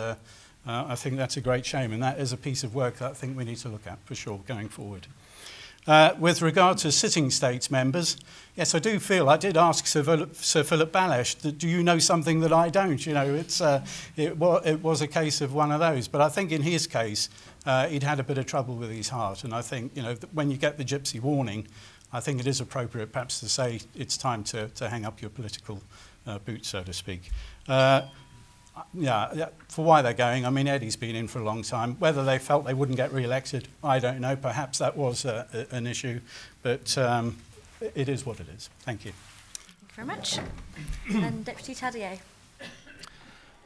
I think that's a great shame. And that is a piece of work that I think we need to look at for sure going forward. With regard to sitting states members, yes, I do feel, I did ask Sir Philip Balash, do you know something that I don't? You know, it was a case of one of those. But I think in his case, he'd had a bit of trouble with his heart. And I think, you know, when you get the gypsy warning, I think it is appropriate perhaps to say it's time to hang up your political boots, so to speak. Yeah, for why they're going, I mean, Eddie's been in for a long time. Whether they felt they wouldn't get re-elected, I don't know. Perhaps that was an issue, but it is what it is. Thank you. Thank you very much. And Deputy Tadier.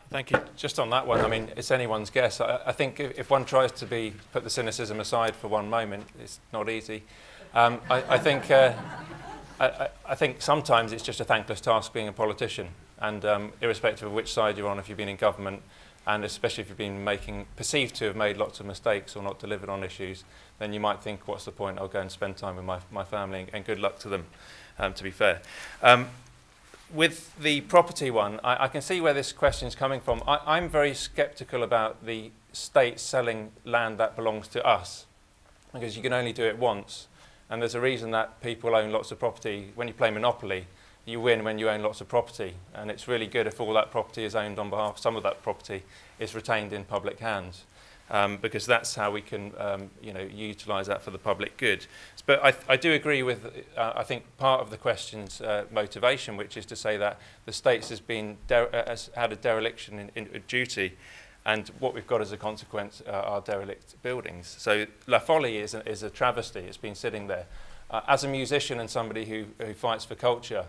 Thank you. Just on that one, I mean, it's anyone's guess. I think if one tries to put the cynicism aside for one moment, it's not easy. I think sometimes it's just a thankless task being a politician, and irrespective of which side you're on, if you've been in government, and especially if you've been perceived to have made lots of mistakes or not delivered on issues, then you might think, what's the point? I'll go and spend time with my family, and good luck to them, to be fair. With the property one, I can see where this question is coming from. I'm very sceptical about the state selling land that belongs to us, because you can only do it once. And there's a reason that people own lots of property. When you play Monopoly, you win when you own lots of property. And it's really good if all that property is owned on behalf, some of that property is retained in public hands. Because that's how we can utilise that for the public good. But I do agree with, I think, part of the question's motivation, which is to say that the States has had a dereliction in duty, and what we've got as a consequence are derelict buildings. So La Folie is a travesty. It's been sitting there. As a musician and somebody who fights for culture,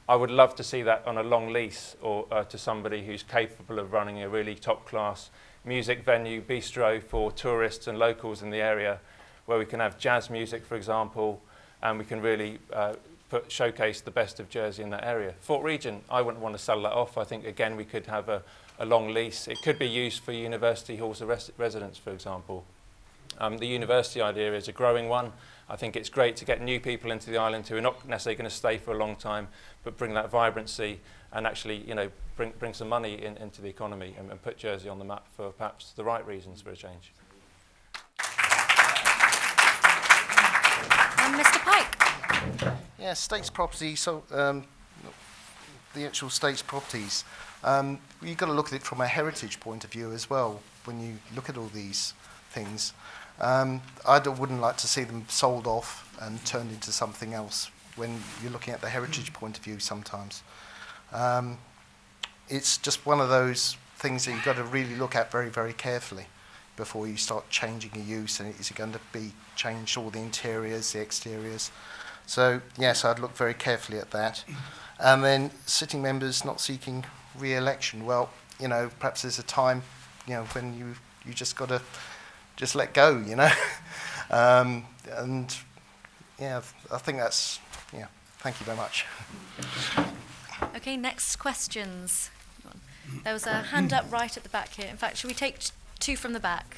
I would love to see that on a long lease, or to somebody who's capable of running a really top-class music venue, bistro for tourists and locals in the area, where we can have jazz music, for example, and we can really showcase the best of Jersey in that area. Fort Regent, I wouldn't want to sell that off. I think, again, we could have a long lease. It could be used for university halls of residence, for example. The university idea is a growing one. I think it's great to get new people into the island who are not necessarily going to stay for a long time, but bring that vibrancy and actually, you know, bring some money into the economy and put Jersey on the map for perhaps the right reasons for a change. Mr. Pike. Yeah, states property, so the actual states properties, you've got to look at it from a heritage point of view as well when you look at all these things. I wouldn't like to see them sold off and turned into something else when you're looking at the heritage point of view sometimes. It's just one of those things that you've got to really look at very, very carefully before you start changing a use, and is it going to be changed, all the interiors, the exteriors. So yes, I'd look very carefully at that. And then sitting members not seeking re-election, well, you know, perhaps there's a time, you know, when you just got to just let go, you know. And yeah, I think that's, yeah, thank you very much. Okay, next questions. There was a hand up right at the back here. In fact, should we take two from the back?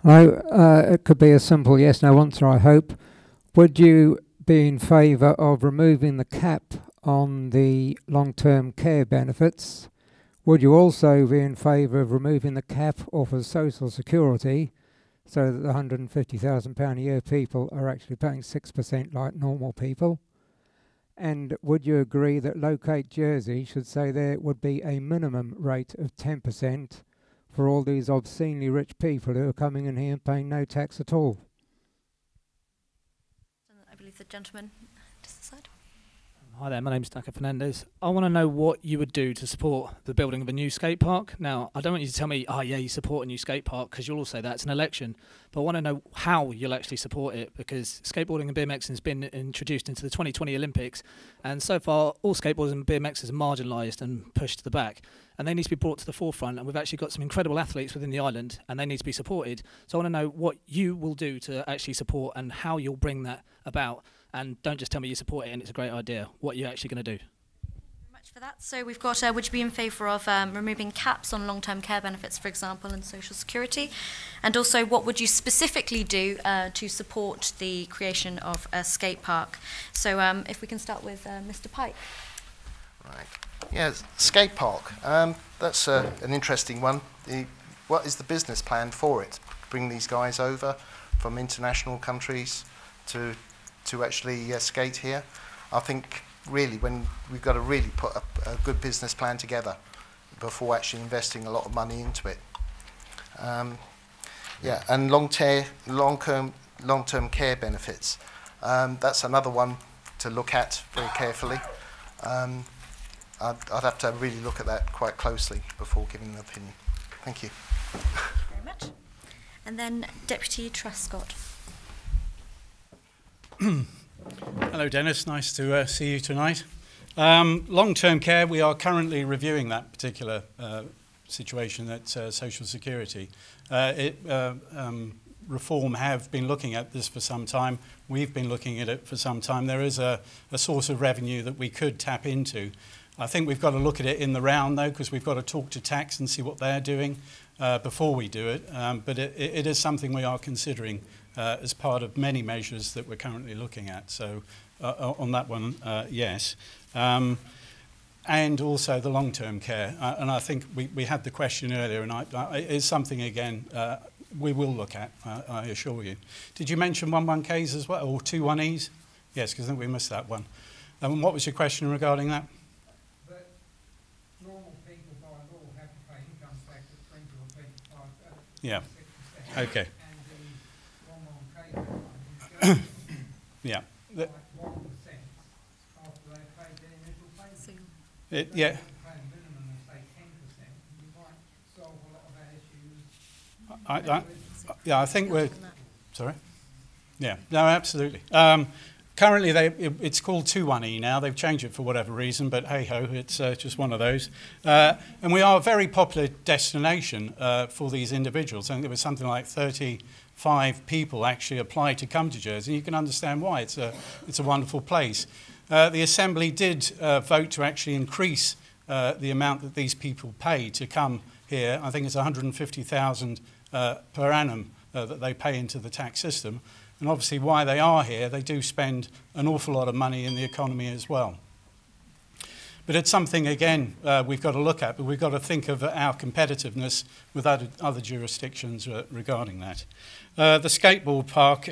Hello, it could be a simple yes/no answer, I hope. Would you be in favour of removing the cap on the long-term care benefits? Would you also be in favour of removing the cap off of social security so that the £150,000 a year people are actually paying 6% like normal people? And would you agree that Locate Jersey should say there would be a minimum rate of 10% for all these obscenely rich people who are coming in here and paying no tax at all? I believe the gentleman to the side. Hi there, my name's Taka Fernandez. I want to know what you would do to support the building of a new skate park. Now, I don't want you to tell me, oh yeah, you support a new skate park, because you'll all say that's an election. But I want to know how you'll actually support it, because skateboarding and BMX has been introduced into the 2020 Olympics, and so far all skateboarders and BMXers are marginalised and pushed to the back, and they need to be brought to the forefront. And we've actually got some incredible athletes within the island, and they need to be supported. So I want to know what you will do to actually support and how you'll bring that about. And don't just tell me you support it and it's a great idea. What are you actually going to do? Very much for that. So we've got, would you be in favour of removing caps on long-term care benefits, for example, and social security? And also, what would you specifically do to support the creation of a skate park? So if we can start with Mr. Pike. Right. Yeah, skate park. That's an interesting one. What is the business plan for it? Bring these guys over from international countries to actually skate here. I think really when we've got to really put a good business plan together before actually investing a lot of money into it. Yeah, and long-term care benefits. That's another one to look at very carefully. I'd have to really look at that quite closely before giving an opinion. Thank you. Very much. And then Deputy Truscott. Hello Dennis, nice to see you tonight. Long-term care, we are currently reviewing that particular situation at Social Security. Reform have been looking at this for some time. We've been looking at it for some time. There is a source of revenue that we could tap into. I think we've got to look at it in the round though, because we've got to talk to tax and see what they're doing before we do it. But it is something we are considering as part of many measures that we're currently looking at. So on that one, yes. And also the long-term care. And I think we had the question earlier, and it's something, again, we will look at, I assure you. Did you mention 11Ks as well, or 21Es? Yes, because I think we missed that one. And what was your question regarding that? But normal people by law have to pay income tax at 20 or 25%. Yeah. Okay. Yeah. Yeah. Yeah, I think we're... Sorry? Yeah, no, absolutely. Currently, it's called 21E now. They've changed it for whatever reason, but hey-ho, it's just one of those. And we are a very popular destination for these individuals. I think there was something like 35 people actually applied to come to Jersey. You can understand why. It's a wonderful place. The Assembly did vote to actually increase the amount that these people pay to come here. I think it's 150,000 per annum that they pay into the tax system. And obviously, while they are here, they do spend an awful lot of money in the economy as well. But it's something, again, we've got to look at, but we've got to think of our competitiveness with other jurisdictions regarding that. The skateboard park,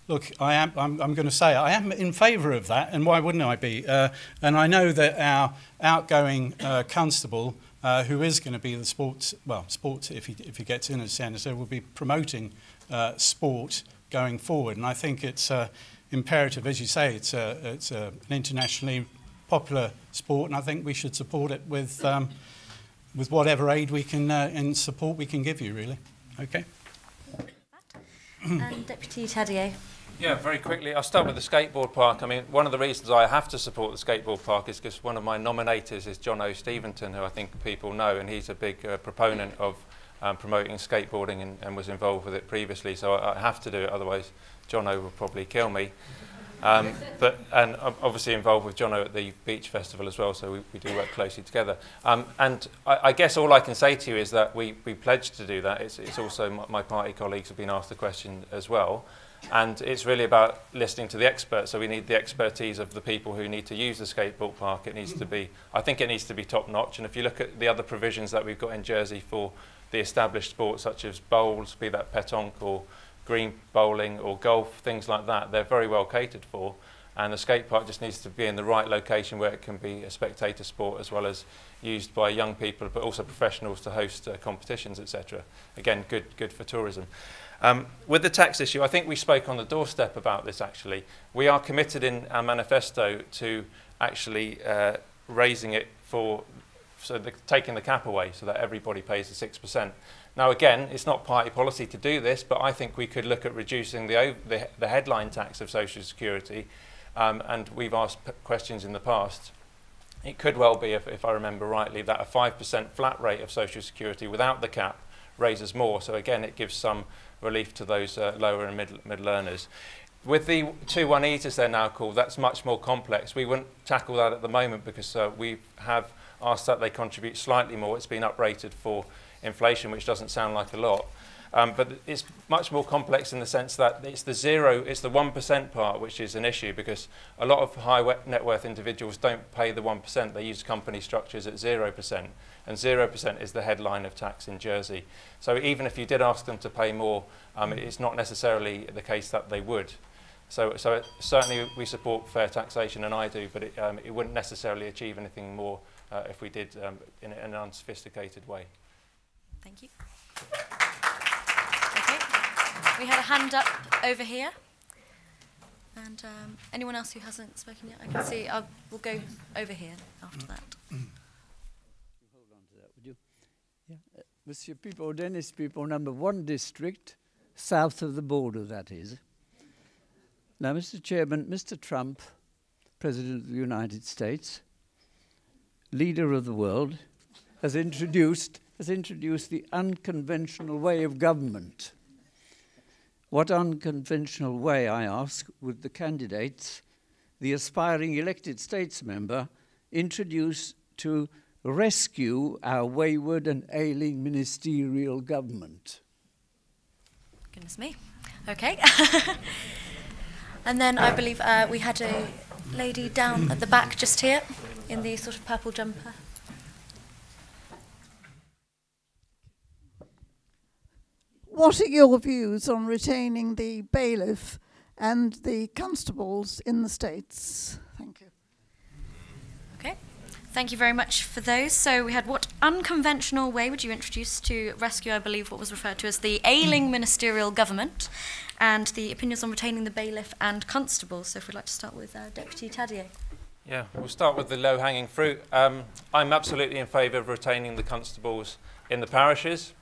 look, I'm going to say I am in favour of that, and why wouldn't I be? And I know that our outgoing constable, who is going to be the sports, if he gets in as senator, will be promoting sport going forward. And I think it's imperative, as you say, it's an internationally popular sport, and I think we should support it with whatever aid we can and support we can give you, really. Okay. And Deputy Tadier. Yeah, very quickly. I'll start with the skateboard park. I mean, one of the reasons I have to support the skateboard park is because one of my nominators is John O. Steventon, who I think people know, and he's a big proponent of promoting skateboarding and was involved with it previously, so I have to do it, otherwise John O will probably kill me. And I'm obviously involved with John O at the Beach Festival as well, so we do work closely together. And I guess all I can say to you is that we pledged to do that. It's also my party colleagues have been asked the question as well. And it's really about listening to the experts. So we need the expertise of the people who need to use the skateboard park. It needs to be, I think it needs to be top notch. And if you look at the other provisions that we've got in Jersey for the established sports such as bowls, be that petanque or green bowling or golf, things like that, they're very well catered for. And the skate park just needs to be in the right location where it can be a spectator sport as well as used by young people, but also professionals to host competitions, etc. Again, good for tourism. With the tax issue, I think we spoke on the doorstep about this actually. We are committed in our manifesto to actually raising it taking the cap away so that everybody pays the 6%. Now again, it's not party policy to do this, but I think we could look at reducing the headline tax of Social Security, and we've asked questions in the past. It could well be, if I remember rightly, that a 5% flat rate of Social Security without the cap raises more. So again, it gives some relief to those lower and middle earners. With the 21Es, as they're now called, that's much more complex. We wouldn't tackle that at the moment because we have asked that they contribute slightly more. It's been uprated for inflation, which doesn't sound like a lot. But it's much more complex in the sense that it's the 1% part which is an issue, because a lot of high net worth individuals don't pay the 1%. They use company structures at 0%, and 0% is the headline of tax in Jersey. So even if you did ask them to pay more, it's not necessarily the case that they would. So certainly we support fair taxation, and I do, but it wouldn't necessarily achieve anything more if we did in an unsophisticated way. Thank you. Okay, we had a hand up over here. And anyone else who hasn't spoken yet? I can see, we'll go over here after that. Hold on to that, would you? Yeah. Monsieur Pipo, Dennis Pipo, number 1 district, south of the border, that is. Now, Mr. Chairman, Mr. Trump, President of the United States, leader of the world, has introduced the unconventional way of government. What unconventional way, I ask, would the candidates, the aspiring elected states member, introduce to rescue our wayward and ailing ministerial government? Goodness me. Okay. And then I believe we had a lady down at the back just here in the sort of purple jumper. What are your views on retaining the bailiff and the constables in the States? Thank you. Okay. Thank you very much for those. So we had, what unconventional way would you introduce to rescue, I believe, what was referred to as the ailing ministerial government, and the opinions on retaining the bailiff and constables. So if we'd like to start with Deputy Tadier. Yeah, we'll start with the low-hanging fruit. I'm absolutely in favour of retaining the constables in the parishes.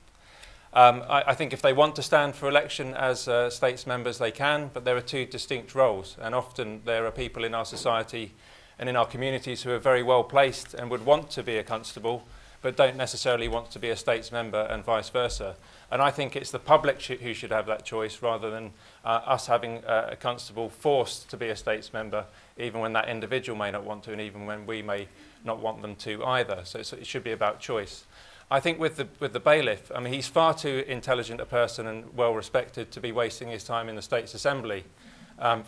I think if they want to stand for election as states members, they can, but there are two distinct roles, and often there are people in our society and in our communities who are very well placed and would want to be a constable, but don't necessarily want to be a states member, and vice versa. And I think it's the public who should have that choice, rather than us having a constable forced to be a states member, even when that individual may not want to, and even when we may not want them to either. So it should be about choice. I think with the bailiff, I mean, he's far too intelligent a person and well respected to be wasting his time in the States Assembly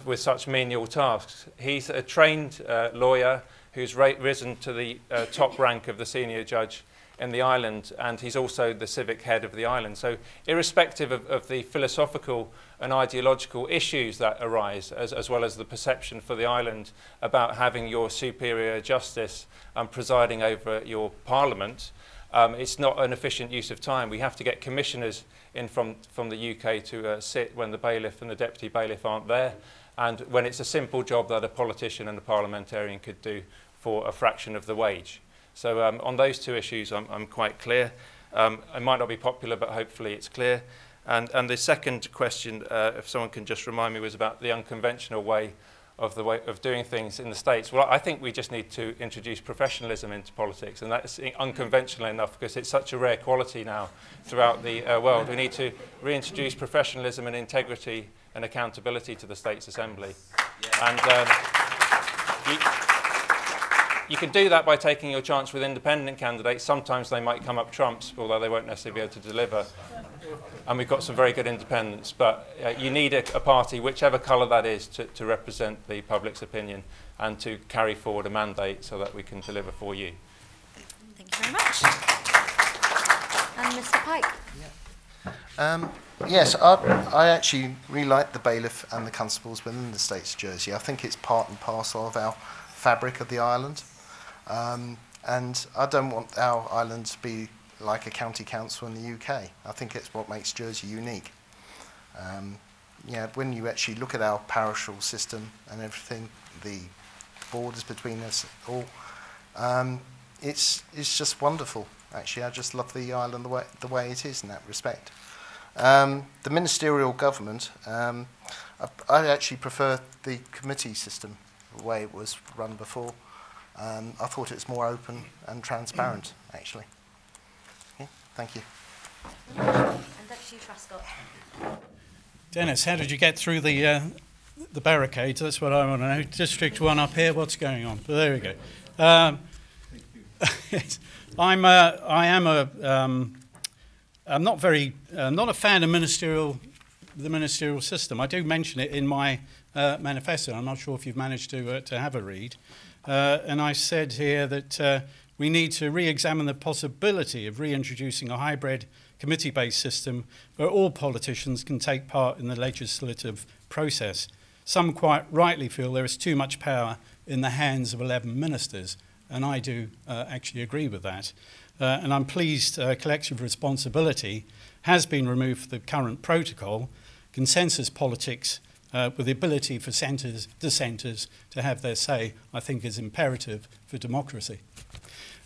with such menial tasks. He's a trained lawyer who's risen to the top rank of the senior judge in the island, and he's also the civic head of the island. So irrespective of the philosophical and ideological issues that arise, as well as the perception for the island about having your superior justice presiding over your parliament, it's not an efficient use of time. We have to get commissioners in from the UK to sit when the bailiff and the deputy bailiff aren't there, and when it's a simple job that a politician and a parliamentarian could do for a fraction of the wage. So on those two issues, I'm quite clear. It might not be popular, but hopefully it's clear. And the second question, if someone can just remind me, was about the unconventional way of doing things in the States. Well, I think we just need to introduce professionalism into politics, and that's unconventional enough because it's such a rare quality now throughout the world. We need to reintroduce professionalism and integrity and accountability to the States Assembly. Yeah. And you can do that by taking your chance with independent candidates. Sometimes they might come up trumps, although they won't necessarily be able to deliver. And we've got some very good independents, but you need a party, whichever colour that is, to represent the public's opinion and to carry forward a mandate so that we can deliver for you. Thank you very much. And Mr. Pike. Yeah. Yes, I actually really like the bailiff and the constables within the States of Jersey. I think it's part and parcel of our fabric of the island. And I don't want our island to be like a county council in the UK. I think it's what makes Jersey unique. Yeah, when you actually look at our parishal system and everything, the borders between us all, it's just wonderful. Actually, I just love the island the way it is in that respect. The ministerial government, I actually prefer the committee system, the way it was run before. I thought it's more open and transparent, actually. Okay, thank you. And Deputy Truscott. Dennis, how did you get through the barricades? That's what I want to know. District 1 up here, what's going on? But there we go. I'm not a fan of the ministerial system. I do mention it in my manifesto. I'm not sure if you've managed to have a read. And I said here that we need to re-examine the possibility of reintroducing a hybrid committee-based system where all politicians can take part in the legislative process. Some quite rightly feel there is too much power in the hands of 11 ministers, and I do actually agree with that. And I'm pleased collective responsibility has been removed from the current protocol. Consensus politics with the ability for dissenters to have their say, I think is imperative for democracy.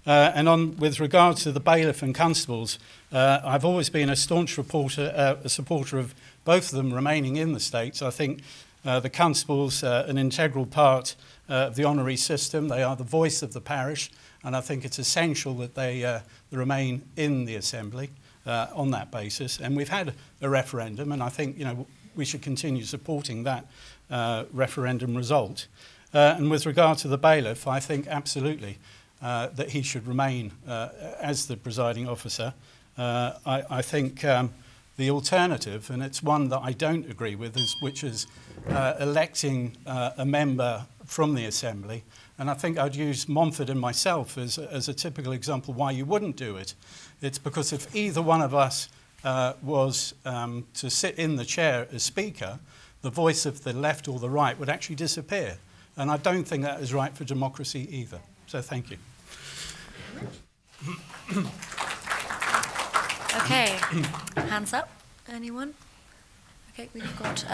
And with regard to the bailiff and constables, I've always been a staunch a supporter of both of them remaining in the States. I think the constables are an integral part of the honorary system. They are the voice of the parish, and I think it's essential that they remain in the Assembly on that basis. And we've had a referendum, and I think we should continue supporting that referendum result. And with regard to the bailiff, I think absolutely that he should remain as the presiding officer. I think the alternative, and it's one that I don't agree with, which is electing a member from the Assembly. And I think I'd use Montfort and myself as a typical example why you wouldn't do it. It's because if either one of us was to sit in the chair as Speaker, the voice of the left or the right would actually disappear. And I don't think that is right for democracy either. So thank you. Okay, hands up. Anyone? Okay, we've got,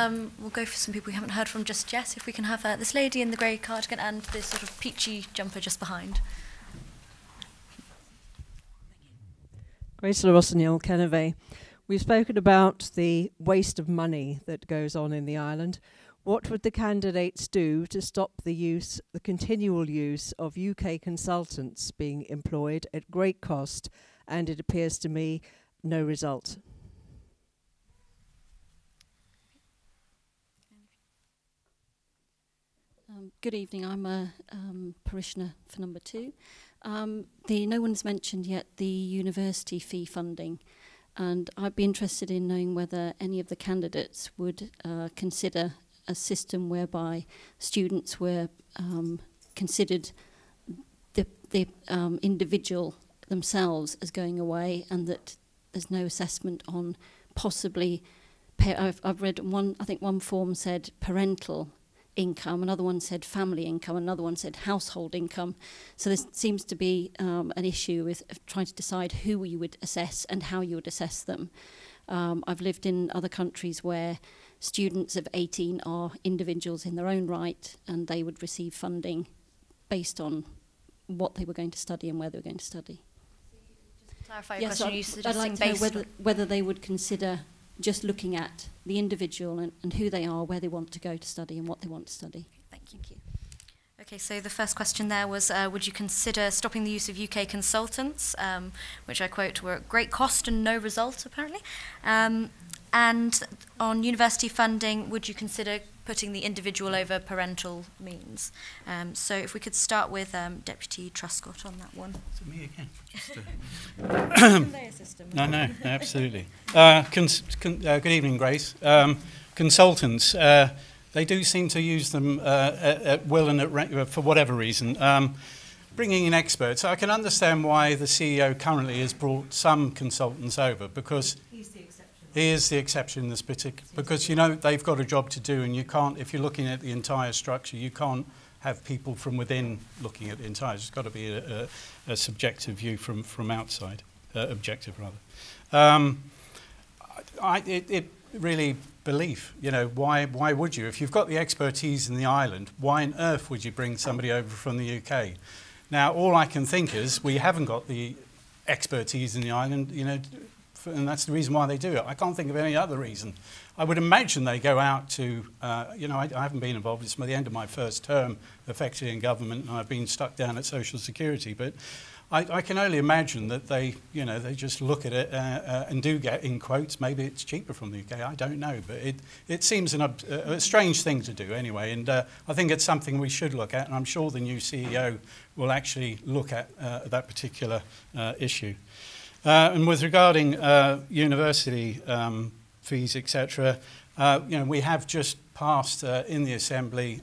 we'll go for some people we haven't heard from just yet. If we can have this lady in the grey cardigan and this sort of peachy jumper just behind. Grace Rossiniel, Kennervey. We've spoken about the waste of money that goes on in the island. What would the candidates do to stop the continual use of UK consultants being employed at great cost, and it appears to me no result? Good evening. I'm a parishioner for number 2. No one's mentioned yet the university fee funding, and I'd be interested in knowing whether any of the candidates would consider a system whereby students were considered the individual themselves as going away, and that there's no assessment on possibly I've read one, I think one form said parental income, another one said family income, another one said household income. So there seems to be an issue with trying to decide who you would assess and how you would assess them. I've lived in other countries where students of 18 are individuals in their own right, and they would receive funding based on what they were going to study and where they were going to study. Clarify your question. You I'd like to know whether they would consider just looking at the individual and who they are, where they want to go to study and what they want to study. Thank you. Okay, so the first question there was, would you consider stopping the use of UK consultants, which I quote, were at great cost and no result, apparently. And on university funding, would you consider putting the individual over parental means? So if we could start with Deputy Truscott on that one. So me again. No, absolutely. Good evening, Grace. Consultants, they do seem to use them at will and for whatever reason. Bringing in experts, I can understand why the CEO currently has brought some consultants over, because he is the exception in this particular, because you know they've got a job to do, and you can't, if you're looking at the entire structure, you can't have people from within looking at the entire. It's got to be a subjective view from outside, objective rather. It really belief. You know, why would you? If you've got the expertise in the island, why on earth would you bring somebody over from the UK? Now, all I can think is we haven't got the expertise in the island, you know, and that's the reason why they do it. I can't think of any other reason. I would imagine they go out to, you know, I haven't been involved. It's the end of my first term effectively in government, and I've been stuck down at Social Security. But I can only imagine that they, you know, they just look at it and do get, in quotes, maybe it's cheaper from the UK. I don't know, but it seems a strange thing to do anyway. And I think it's something we should look at, and I'm sure the new CEO will actually look at that particular issue. And with regarding university fees, etc., you know, we have just passed in the Assembly,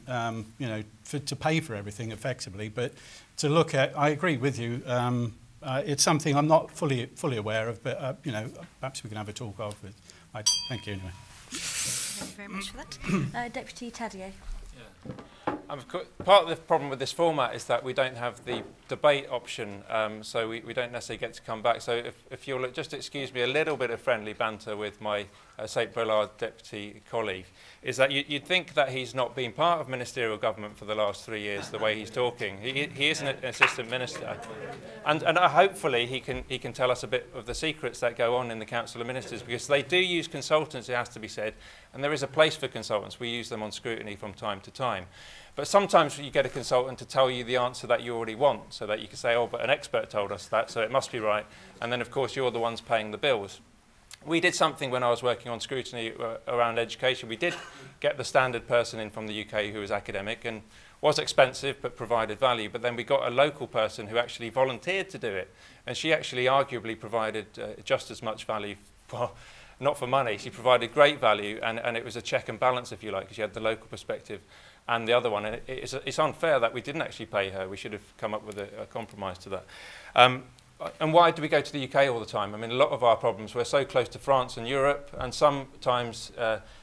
you know, to pay for everything effectively. But to look at, I agree with you. It's something I'm not fully aware of, but you know, perhaps we can have a talk afterwards. Thank you anyway. Thank you very much for that, Deputy Tadier. Yeah. Part of the problem with this format is that we don't have the debate option, so we don't necessarily get to come back. So if you'll just excuse me a little bit of friendly banter with my St Brelade deputy colleague, is that you'd think that he's not been part of ministerial government for the last 3 years, the way he's talking. He is an assistant minister, and hopefully he can tell us a bit of the secrets that go on in the Council of Ministers, because they do use consultants, it has to be said, and there is a place for consultants. We use them on scrutiny from time to time. But sometimes you get a consultant to tell you the answer that you already want, so that you can say, oh, but an expert told us that, so it must be right. And then, of course, you're the ones paying the bills. We did something when I was working on scrutiny around education. We did get the standard person in from the UK who was academic and was expensive but provided value. But then we got a local person who actually volunteered to do it. And she actually arguably provided just as much value, well, not for money. She provided great value, and it was a check and balance, if you like, because she had the local perspective and the other one. And it's unfair that we didn't actually pay her. We should have come up with a compromise to that. And why do we go to the UK all the time? I mean, a lot of our problems, we're so close to France and Europe, and sometimes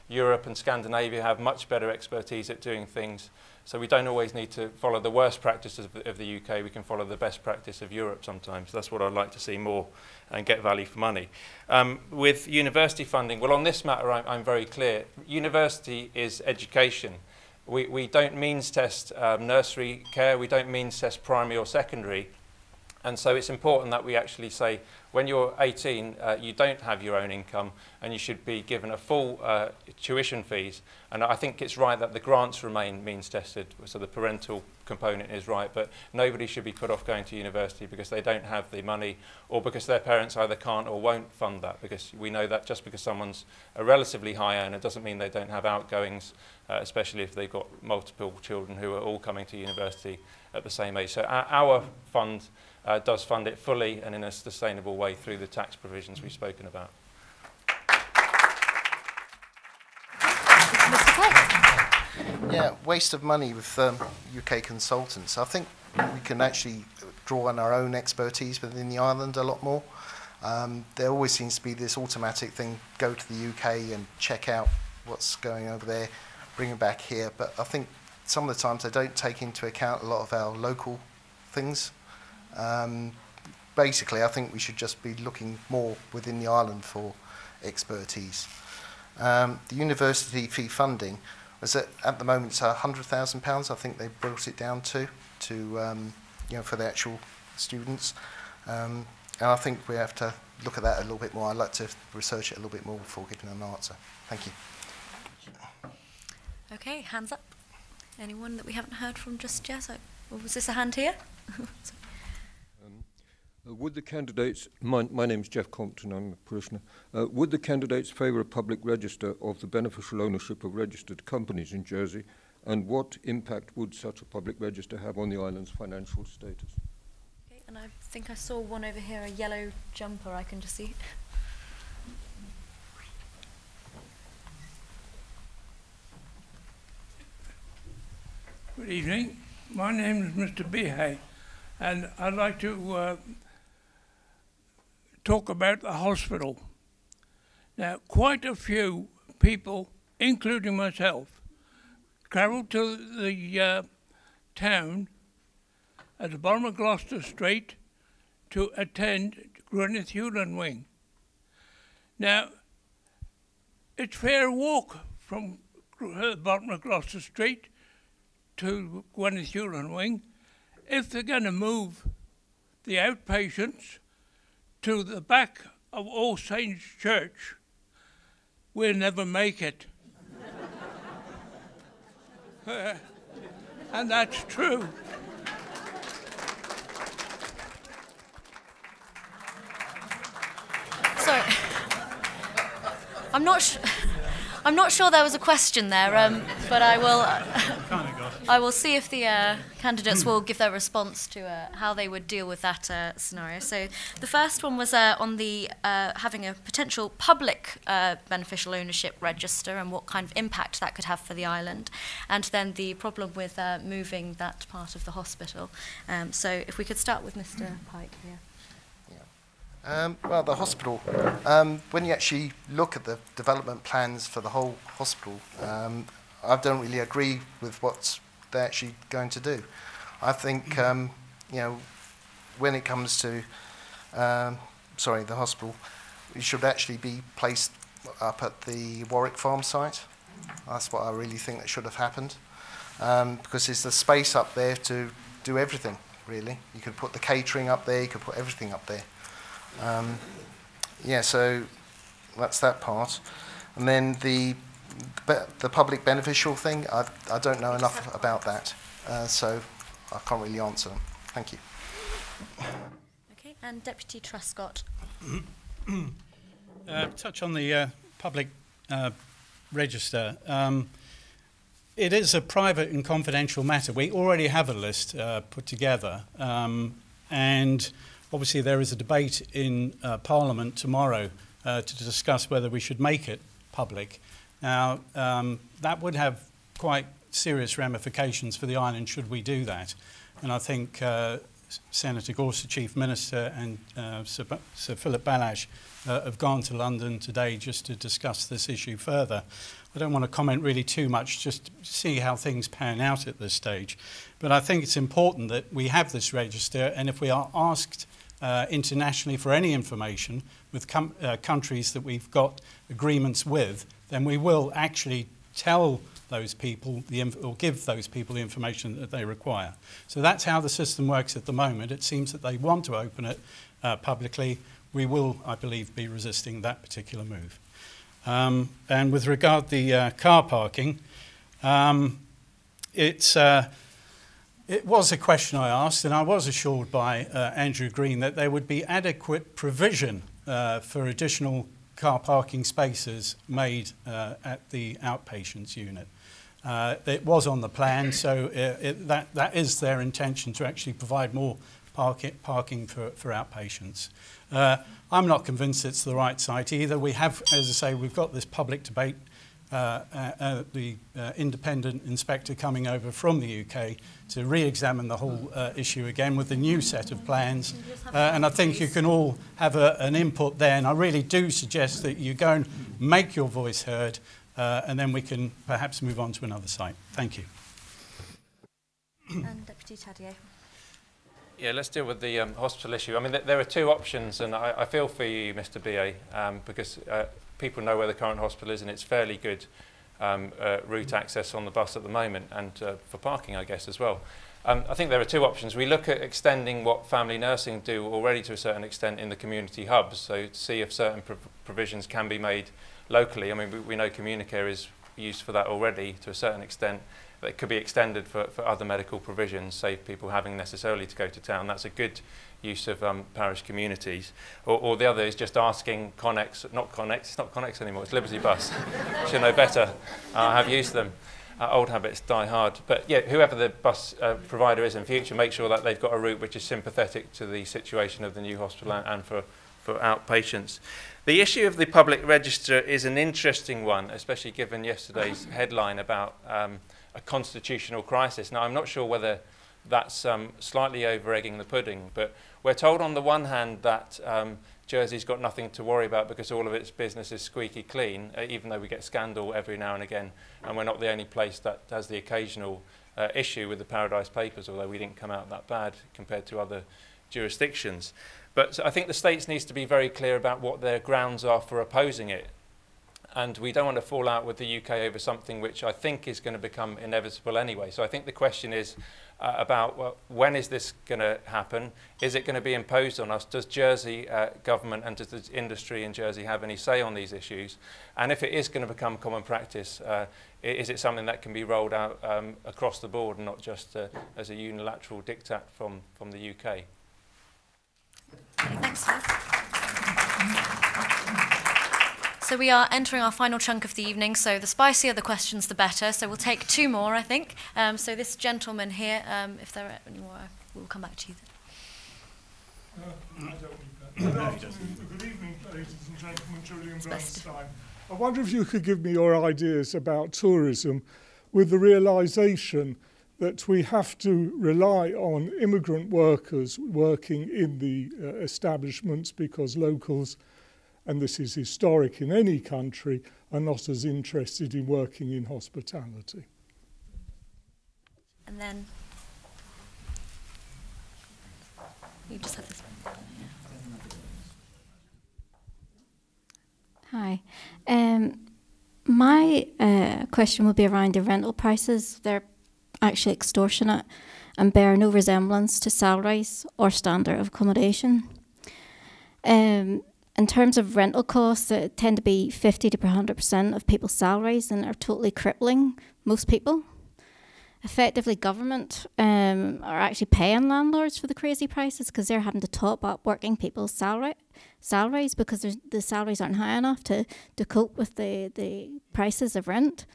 Europe and Scandinavia have much better expertise at doing things. So we don't always need to follow the worst practices of the UK. We can follow the best practice of Europe sometimes. That's what I'd like to see more, and get value for money. With university funding, well, on this matter, I'm very clear. University is education. We don't means test nursery care. We don't means test primary or secondary. And so it's important that we actually say, when you're 18, you don't have your own income and you should be given a full tuition fees. And I think it's right that the grants remain means tested, so the parental component is right, but nobody should be put off going to university because they don't have the money or because their parents either can't or won't fund that, because we know that just because someone's a relatively high earner doesn't mean they don't have outgoings, especially if they've got multiple children who are all coming to university at the same age. So our fund does fund it fully and in a sustainable way through the tax provisions we've spoken about. Yeah, waste of money with UK consultants. I think we can actually draw on our own expertise within the island a lot more. There always seems to be this automatic thing, go to the UK and check out what's going over there, bring it back here. But I think some of the times they don't take into account a lot of our local things. Basically, I think we should just be looking more within the island for expertise. The university fee funding was at the moment it's £100,000. I think they brought it down to for the actual students. And I think we have to look at that a little bit more. I'd like to research it a little bit more before giving an answer. Thank you. Okay, hands up. Anyone that we haven't heard from just yet? Or was this a hand here? Would the candidates, my name's Jeff Compton, I'm a parishioner, would the candidates favour a public register of the beneficial ownership of registered companies in Jersey, and what impact would such a public register have on the island's financial status? Okay, and I think I saw one over here, a yellow jumper, I can just see. Good evening. My name is Mr. Behay, and I'd like to talk about the hospital. Now, quite a few people, including myself, travel to the town at the bottom of Gloucester Street to attend Gwynedd Hewlin Wing. Now, it's fair walk from the bottom of Gloucester Street to Gwynedd Hewlin Wing. If they're going to move the outpatients to the back of All Saints Church, we'll never make it. And that's true. Sorry. I'm not sure there was a question there, but I will see if the candidates will give their response to how they would deal with that scenario. So the first one was on the having a potential public beneficial ownership register and what kind of impact that could have for the island, and then the problem with moving that part of the hospital. So if we could start with Mr. Pike here. Well, the hospital, when you actually look at the development plans for the whole hospital, I don't really agree with what they're actually going to do. I think, when it comes to, the hospital, it should actually be placed up at the Warwick Farm site. That's what I really think that should have happened, because there's the space up there to do everything, really. You could put the catering up there, you could put everything up there. So that's that part. And then the public beneficial thing, I don't know enough about that, so I can't really answer them. Thank you. Okay, and Deputy Truscott. Touch on the public register. It is a private and confidential matter. We already have a list put together, and obviously there is a debate in Parliament tomorrow to discuss whether we should make it public. Now, that would have quite serious ramifications for the island should we do that. And I think Senator Gorse, the Chief Minister, and Sir Philip Balash have gone to London today just to discuss this issue further. I don't want to comment really too much, just see how things pan out at this stage. But I think it's important that we have this register, and if we are asked internationally for any information with countries that we've got agreements with, then we will actually tell those people or give those people the information that they require. So that's how the system works at the moment. It seems that they want to open it publicly. We will, I believe, be resisting that particular move. And with regard to the car parking, it was a question I asked, and I was assured by Andrew Green that there would be adequate provision for additional car parking spaces made at the outpatients unit. It was on the plan, so that is their intention, to actually provide more parking for outpatients. I'm not convinced it's the right site either. We have, as I say, we've got this public debate, the independent inspector coming over from the UK to re-examine the whole issue again with a new set of plans. And I think you can all have an input there. And I really do suggest that you go and make your voice heard, and then we can perhaps move on to another site. Thank you. And Deputy Tadier. Yeah, let's deal with the hospital issue. I mean, there are two options, and I feel for you, Mr. BA, because people know where the current hospital is, and it's fairly good route access on the bus at the moment, and for parking, I guess, as well. I think there are two options. We look at extending what family nursing do already to a certain extent in the community hubs, so to see if certain provisions can be made locally. I mean, we know Communicare is used for that already to a certain extent. It could be extended for other medical provisions, save people having necessarily to go to town. That's a good use of parish communities. Or the other is just asking Connex, it's not Connex anymore, it's Liberty Bus. Should know better. I have used them. Old habits die hard. But yeah, whoever the bus provider is in future, make sure that they've got a route which is sympathetic to the situation of the new hospital and for outpatients. The issue of the public register is an interesting one, especially given yesterday's headline about a constitutional crisis. Now, I'm not sure whether that's slightly over-egging the pudding, but we're told on the one hand that Jersey's got nothing to worry about because all of its business is squeaky clean, even though we get scandal every now and again, and we're not the only place that has the occasional issue with the Paradise Papers, although we didn't come out that bad compared to other jurisdictions. But I think the States needs to be very clear about what their grounds are for opposing it. And we don't want to fall out with the UK over something which I think is going to become inevitable anyway. So I think the question is about, well, when is this going to happen? Is it going to be imposed on us? Does Jersey government and does the industry in Jersey have any say on these issues? And if it is going to become common practice, is it something that can be rolled out across the board and not just as a unilateral diktat from the UK? Thanks, sir. So we are entering our final chunk of the evening, so the spicier the questions, the better. So we'll take two more, I think. So this gentleman here, if there are any more, we'll come back to you then. Good afternoon, good evening, ladies and gentlemen. Julian Bernstein. I wonder if you could give me your ideas about tourism with the realisation that we have to rely on immigrant workers working in the establishments because locals, and this is historic in any country, are not as interested in working in hospitality. And then you just have this one. Hi. My question will be around the rental prices. They're actually extortionate and bear no resemblance to salaries or standard of accommodation. In terms of rental costs, they tend to be 50 to 100% of people's salaries and are totally crippling most people. Effectively, government are actually paying landlords for the crazy prices because they're having to top up working people's salaries because the salaries aren't high enough to cope with the prices of rent.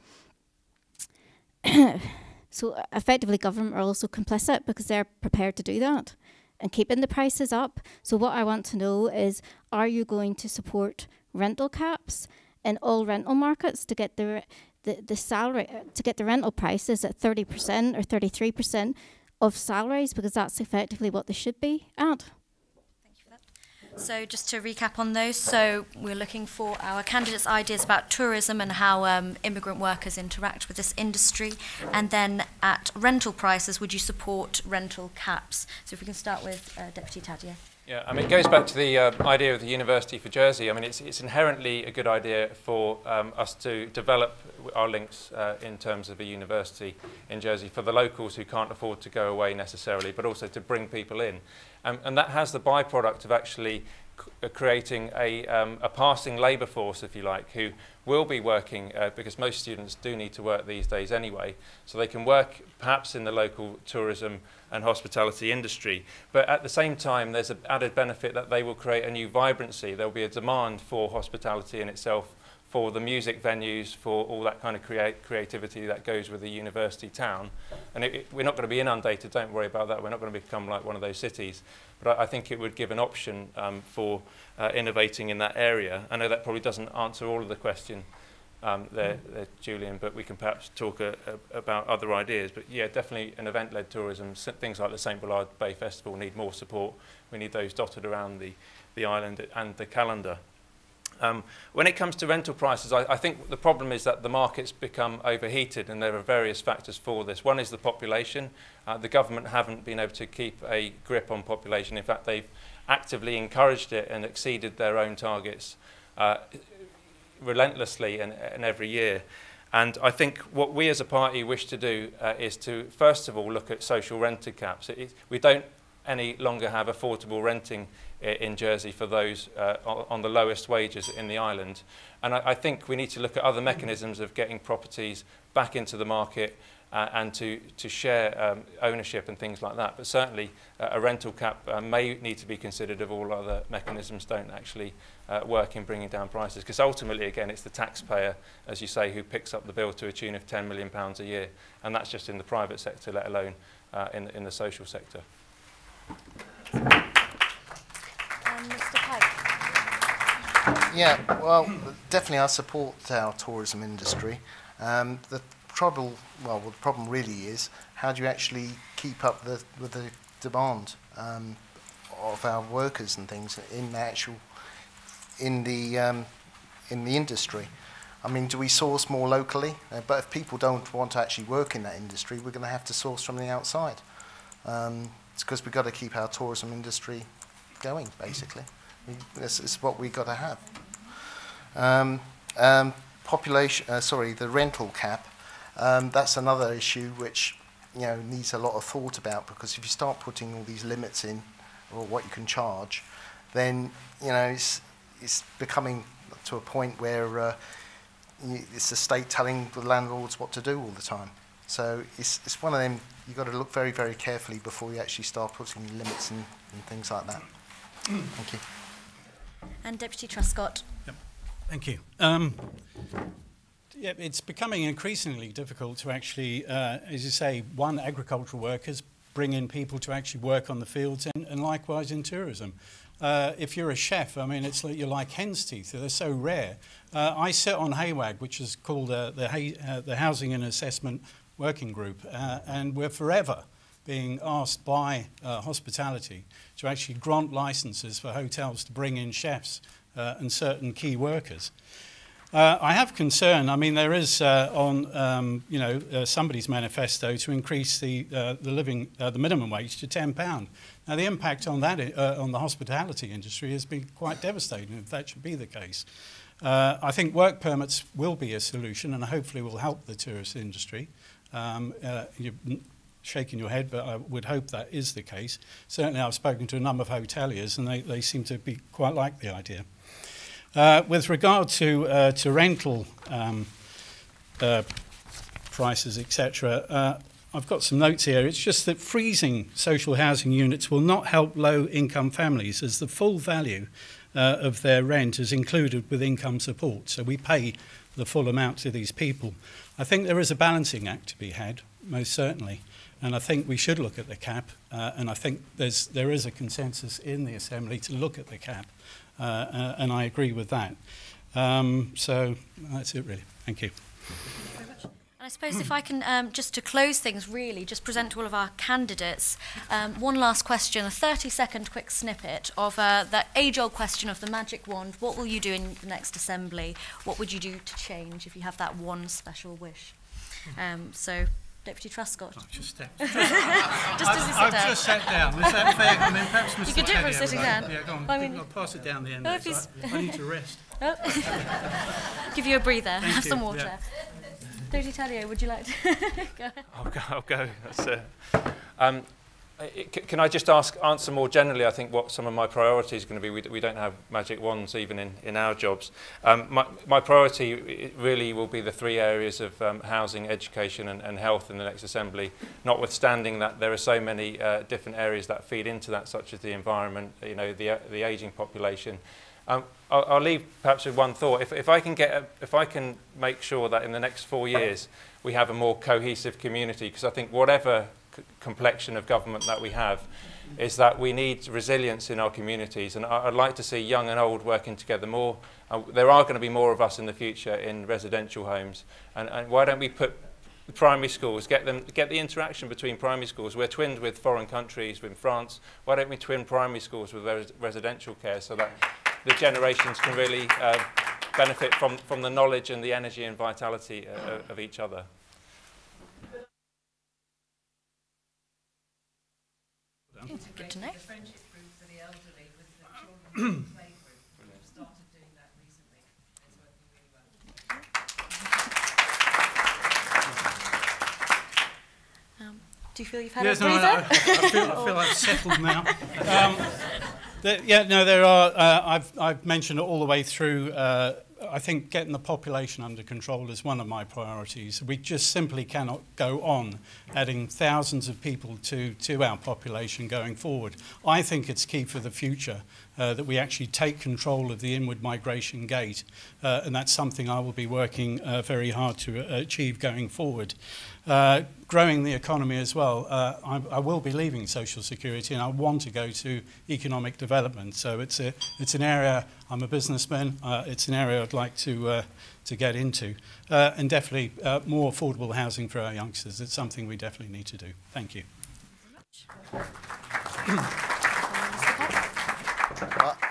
So effectively, government are also complicit because they're prepared to do that and keeping the prices up. So what I want to know is, are you going to support rental caps in all rental markets to get the salary, to get the rental prices at 30% or 33% of salaries, because that's effectively what they should be at? So just to recap on those, so we're looking for our candidates' ideas about tourism and how immigrant workers interact with this industry. And then at rental prices, would you support rental caps? So if we can start with Deputy Tadier. Yeah, I mean, it goes back to the idea of the University for Jersey. I mean, it's inherently a good idea for us to develop our links in terms of a university in Jersey for the locals who can't afford to go away necessarily, but also to bring people in. And that has the byproduct of actually creating a passing labour force, if you like, who will be working, because most students do need to work these days anyway, so they can work perhaps in the local tourism and hospitality industry. But at the same time, there's an added benefit that they will create a new vibrancy. There will be a demand for hospitality in itself, for the music venues, for all that kind of creativity that goes with a university town. And we're not going to be inundated, don't worry about that. We're not going to become like one of those cities. But I think it would give an option for innovating in that area. I know that probably doesn't answer all of the question there, Julian, but we can perhaps talk about other ideas. But yeah, definitely an event-led tourism, things like the St. Bernard Bay Festival need more support. We need those dotted around the island and the calendar. When it comes to rental prices, I think the problem is that the market's become overheated, and there are various factors for this. One is the population. The government haven't been able to keep a grip on population. In fact, they've actively encouraged it and exceeded their own targets relentlessly and every year. And I think what we as a party wish to do is to, first of all, look at social rented caps. We don't any longer have affordable renting in Jersey for those on the lowest wages in the island. And I think we need to look at other mechanisms of getting properties back into the market and to share ownership and things like that. But certainly a rental cap may need to be considered if all other mechanisms don't actually work in bringing down prices. Because ultimately, again, it's the taxpayer, as you say, who picks up the bill to a tune of £10 million a year. And that's just in the private sector, let alone in the social sector. Mr. Pike. Yeah, well, definitely I support our tourism industry. The problem really is how do you actually keep up with the demand of our workers and things in the industry. I mean, do we source more locally? But if people don't want to actually work in that industry, we're going to have to source from the outside. It's because we've got to keep our tourism industry going, basically. It's what we've got to have. The rental cap. That's another issue which needs a lot of thought about, because if you start putting all these limits in, or what you can charge, then it's becoming to a point where it's the state telling the landlords what to do all the time. So it's one of them. You've got to look very, very carefully before you actually start putting limits and things like that. Thank you. And Deputy Truscott. Yep. Thank you. Yeah, it's becoming increasingly difficult to actually, as you say, agricultural workers, bring in people to actually work on the fields, and likewise in tourism. If you're a chef, I mean, you're like hen's teeth. They're so rare. I sit on HAWAG, which is called the Housing and Assessment Working Group, and we're forever being asked by hospitality to actually grant licenses for hotels to bring in chefs and certain key workers. I have concern. I mean, there is somebody's manifesto to increase the minimum wage to £10. Now, the impact on that on the hospitality industry has been quite devastating, if that should be the case. I think work permits will be a solution, and hopefully will help the tourist industry. You're shaking your head, but I would hope that is the case. Certainly, I've spoken to a number of hoteliers, and they seem to be quite like the idea. With regard to rental prices, etc., I've got some notes here. It's just that freezing social housing units will not help low-income families, as the full value of their rent is included with income support. So we pay the full amount to these people. I think there is a balancing act to be had, most certainly. And I think we should look at the cap, and I think there is a consensus in the Assembly to look at the cap, and I agree with that. So that's it, really. Thank you. And I suppose if I can, just to close things, really, just present to all of our candidates, one last question, a 30-second quick snippet of that age-old question of the magic wand. What will you do in the next Assembly? What would you do to change if you have that one special wish? So Deputy Truscott. I've just stepped. Just as you sit I've down. just sat down. Is that fair? I mean, perhaps Mr. You could do it from Teddy, sitting would down. Yeah, go on. I mean, I'll pass it down the end. No, there, if he's- I need to rest. Oh. Give you a breather. Thank Have you, some water. yeah. Deputy Taddeo, would you like to go ahead? I'll go. Can I just answer more generally, I think, what some of my priorities are going to be? We don't have magic wands even in our jobs. My priority really will be the three areas of housing, education and health in the next Assembly, notwithstanding that there are so many different areas that feed into that, such as the environment, you know, the ageing population. I'll leave perhaps with one thought. If I can make sure that in the next 4 years we have a more cohesive community, because I think whatever complexion of government that we have is that we need resilience in our communities, and I'd like to see young and old working together more. There are going to be more of us in the future in residential homes, and why don't we put the primary schools, get the interaction between primary schools. We're twinned with foreign countries, with France. Why don't we twin primary schools with residential care so that the generations can really benefit from the knowledge and the energy and vitality of each other? Good to know. The friendship group for the elderly with the children's play group. We've started doing that recently. It's working really well. Do you feel you've had Yes, a breather? I feel I've settled now. There are. I've mentioned it all the way through. I think getting the population under control is one of my priorities. We just simply cannot go on adding thousands of people to our population going forward. I think it's key for the future that we actually take control of the inward migration gate, and that's something I will be working very hard to achieve going forward. Growing the economy as well. I will be leaving Social Security and I want to go to economic development. So it's an area, I'm a businessman, it's an area I'd like to get into. And definitely more affordable housing for our youngsters. It's something we definitely need to do. Thank you.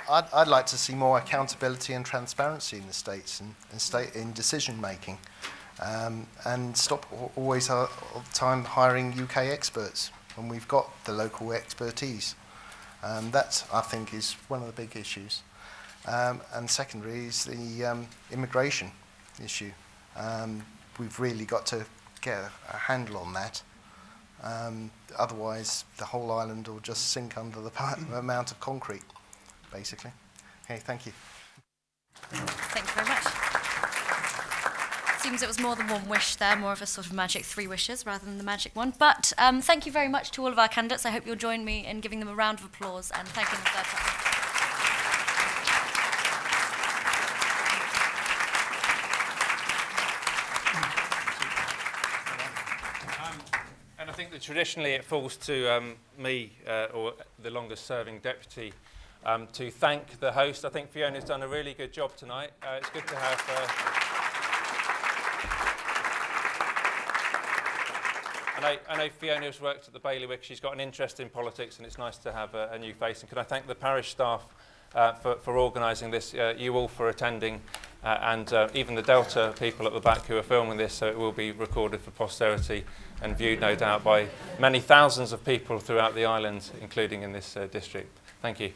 I'd like to see more accountability and transparency in the states and in decision making. And stop always all the time hiring UK experts when we've got the local expertise. That, I think, is one of the big issues. And secondary is the immigration issue. We've really got to get a handle on that. Otherwise, the whole island will just sink under the amount of concrete, basically. Okay, thank you. Thank you very much. Seems it was more than one wish there, more of a sort of magic 3 wishes rather than the magic one. But thank you very much to all of our candidates. I hope you'll join me in giving them a round of applause and thanking them for their time. And I think that traditionally it falls to me, or the longest serving deputy, to thank the host. I think Fiona's done a really good job tonight. It's good to have... I know Fiona's worked at the bailiwick. She's got an interest in politics, and it's nice to have a new face. And can I thank the parish staff for organising this, you all for attending, and even the Delta people at the back who are filming this, so it will be recorded for posterity and viewed, no doubt, by many thousands of people throughout the island, including in this district. Thank you.